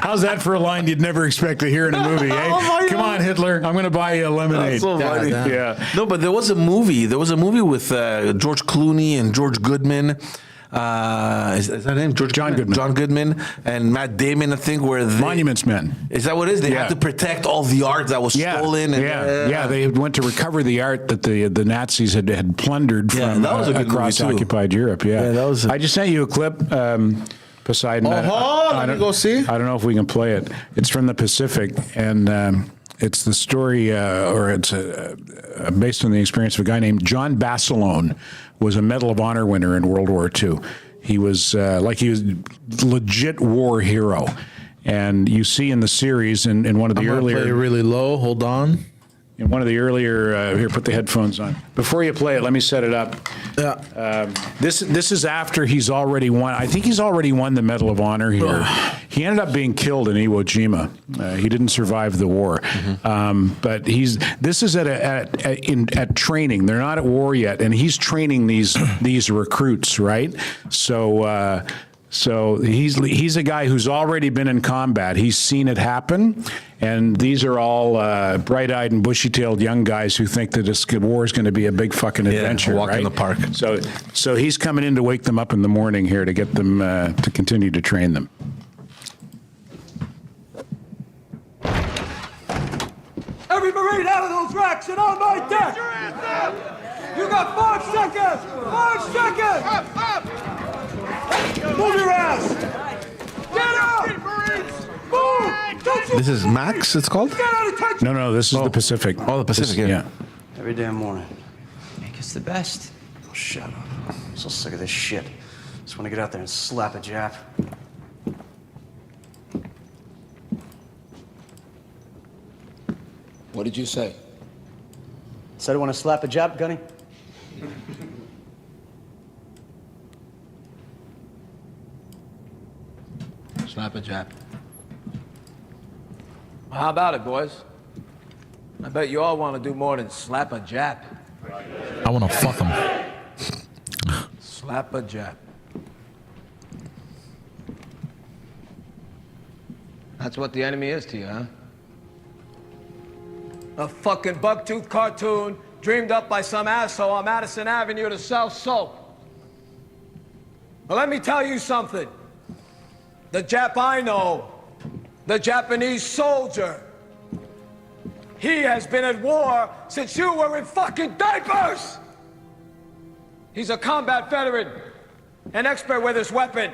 How's that for a line you'd never expect to hear in a movie, eh? Come on, Hitler, I'm going to buy you a lemonade. That's so funny. Yeah. No, but there was a movie. There was a movie with George Clooney and George Goodman. Is that name? John Goodman. John Goodman and Matt Damon, I think, where Monuments Men. Is that what it is? They Yeah. had to protect all the art that was stolen. And, Yeah, they went to recover the art that the Nazis had plundered from that was a good movie, across too. occupied Europe. Yeah, that was a- I just sent you a clip, Poseidon. Let me go see. I don't know if we can play it. It's from the Pacific, and it's the story, or it's based on the experience of a guy named John Basilone, was a Medal of Honor winner in World War II. He was he was legit war hero, and you see in the series in one of the I'm gonna earlier play really low. Hold on. in one of the earlier, here, put the headphones on. Before you play it, let me set it up. Yeah. This is after he's already won. I think he's already won the Medal of Honor here. He ended up being killed in Iwo Jima. He didn't survive the war. But this is at training. They're not at war yet, and he's training these recruits, right? So he's a guy who's already been in combat. He's seen it happen, and these are all bright-eyed and bushy-tailed young guys who think that this war is going to be a big fucking adventure. walk in right? the park. So he's coming in to wake them up in the morning here to get them to continue to train them. Every Marine out of those racks and on my deck! You got 5 seconds! 5 seconds! Move your ass! Get up! Move! Don't you This is Max, it's called? get out of touch! No, this is the Pacific. Oh, the Pacific, yeah. Every damn morning. Make us the best. Oh, shut up. I'm so sick of this shit. Just want to get out there and slap a Jap. What did you say? Said I want to slap a Jap, Gunny? Slap a Jap. How about it, boys? I bet you all want to do more than slap a Jap. I want to fuck him. Slap a Jap. That's what the enemy is to you, huh? A fucking bucktooth cartoon dreamed up by some asshole on Madison Avenue to sell soap. Well, let me tell you something. The Jap I know, the Japanese soldier, he has been at war since you were in fucking diapers! He's a combat veteran, an expert with his weapon.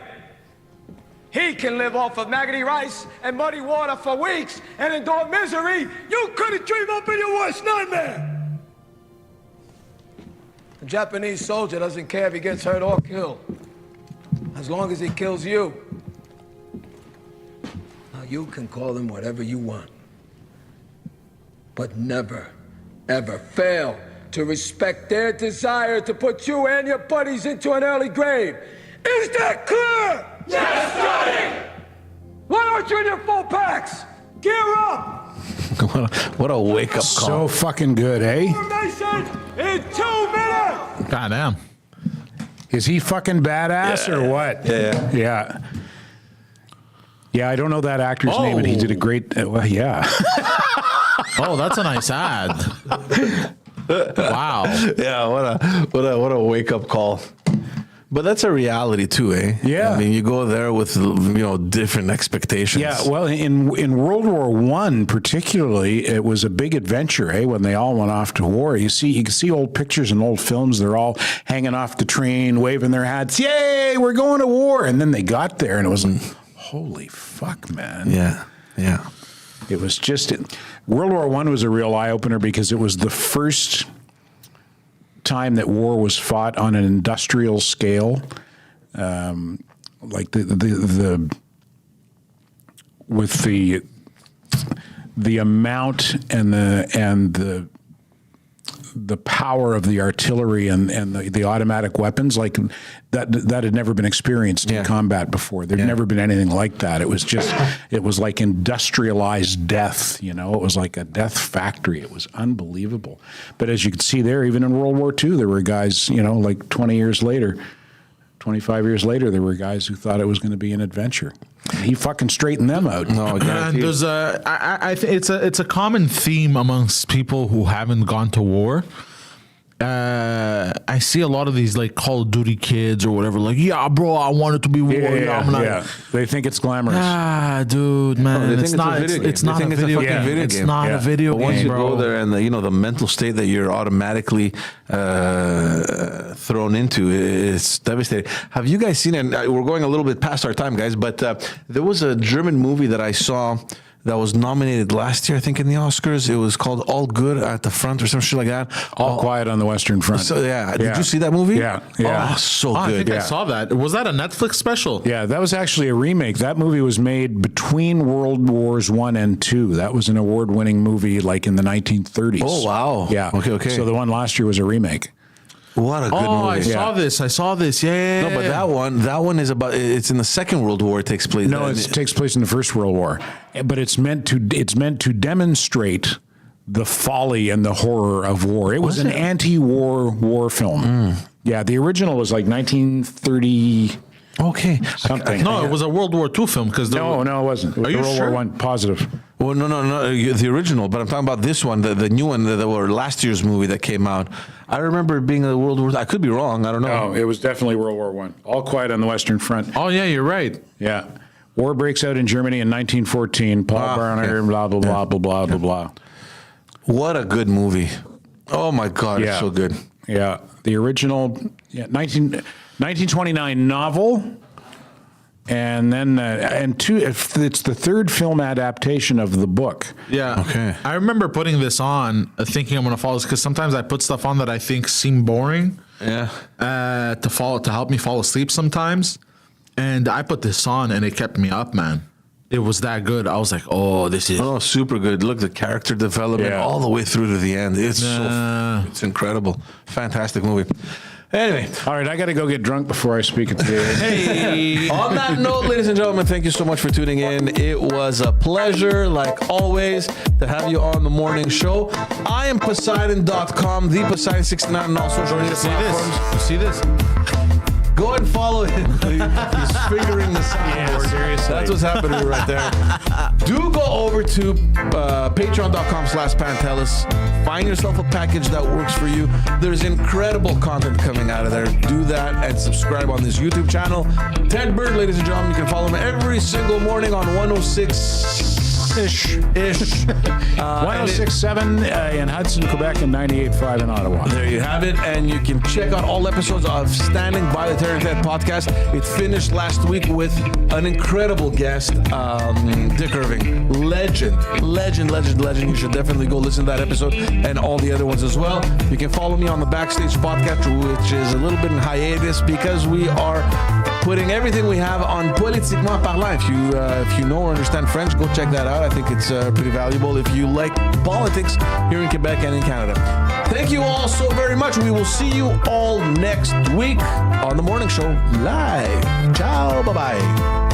He can live off of maggoty rice and muddy water for weeks and endure misery you couldn't dream up in your worst nightmare! The Japanese soldier doesn't care if he gets hurt or killed, as long as he kills you. Now, you can call them whatever you want, but never, ever fail to respect their desire to put you and your buddies into an early grave. Is that clear? Yes, Johnny! Why aren't you in your full packs? Gear up! What a wake up call. So fucking good, eh? Formation in 2 minutes! Goddamn. Is he fucking badass or what? Yeah. Yeah, I don't know that actor's name, and he did a great. Well, yeah. Oh, that's a nice ad. Wow. Yeah, what a wake up call. But that's a reality too, eh? Yeah. I mean, you go there with different expectations. Yeah, well, in World War I particularly, it was a big adventure, eh? When they all went off to war. You can see old pictures and old films. They're all hanging off the train, waving their hats. Yay, we're going to war! And then they got there, and it was holy fuck, man. Yeah. It was just World War I was a real eye opener because it was the first time that war was fought on an industrial scale, like with the amount and the power of the artillery and the automatic weapons, like that had never been experienced in combat before. There'd never been anything like that. It was like industrialized death, It was like a death factory. It was unbelievable. But as you can see there, even in World War II, there were guys, like 20 years later, 25 years later, there were guys who thought it was going to be an adventure. He fucking straightened them out. No, And there's I think it's a common theme amongst people who haven't gone to war. I see a lot of these like Call of Duty kids or whatever, like, yeah, bro, I want it to be war. Yeah. They think it's glamorous. Dude, man, they think it's not. a video game. It's They not think a it's a video fucking game. video It's game. not a video But game, once you bro. go there and the mental state that you're automatically thrown into, it's devastating. Have you guys seen it? We're going a little bit past our time, guys, but there was a German movie that I saw that was nominated last year, I think, in the Oscars. It was called All Good at the Front or some shit like that. All Quiet on the Western Front. So, Did you see that movie? Yeah. Oh, so I good. think I saw that. Was that a Netflix special? Yeah, that was actually a remake. That movie was made between World Wars I and II. That was an award-winning movie like in the 1930s. Oh, wow. Yeah. Okay. So the one last year was a remake. What a good movie. I saw this. Yeah. No, but that one is about. It's in the Second World War. It takes place. No, it takes place in the First World War, but it's meant to demonstrate the folly and the horror of war. It was an anti-war film. Yeah, the original was like 1930. Okay. Something. No, it was a World War II film because No, it wasn't. It was Are you World sure? War I positive. Well, no, the original. But I'm talking about this one, the new one, that were last year's movie that came out. I remember it being a World War. I could be wrong. I don't know. No, it was definitely World War I. All Quiet on the Western Front. Oh yeah, you're right. Yeah. War breaks out in Germany in 1914. Paul Barner, blah, blah, blah, blah, blah, blah, blah. What a good movie. Oh, my God. It's so good. Yeah. The original 1929 novel. And then, it's the third film adaptation of the book. Yeah. Okay. I remember putting this on, thinking I'm going to follow this because sometimes I put stuff on that I think seem boring. Yeah. To help me fall asleep sometimes, and I put this on and it kept me up, man. It was that good. I was like, oh, this is. Oh, super good. Look, the character development all the way through to the end. It's it's incredible. Fantastic movie. Anyway. All right, I got to go get drunk before I speak at the Hey. On that note, ladies and gentlemen, thank you so much for tuning in. It was a pleasure, like always, to have you on the morning show. I am Poseidon.com, the Poseidon69 on all social media platforms. You see this? Go and follow him. He's fingering the soundboard. Yeah, seriously. That's what's happening right there. Do go over to patreon.com/Pantelis. Find yourself a package that works for you. There's incredible content coming out of there. Do that and subscribe on this YouTube channel. Ted Bird, ladies and gentlemen, you can follow him every single morning on 106-ish. 106.7 in Hudson, Quebec, and 98.5 in Ottawa. There you have it. And you can check out all episodes of Standing by the Terry Ted podcast. It finished last week with an incredible guest, Dick Irving. Legend. You should definitely go listen to that episode and all the other ones as well. You can follow me on the Backstage podcast, which is a little bit in hiatus because we are putting everything we have on Politiquement Parlant. If you know or understand French, go check that out. I think it's pretty valuable if you like politics here in Quebec and in Canada. Thank you all so very much. We will see you all next week on The Morning Show live. Ciao. Bye-bye.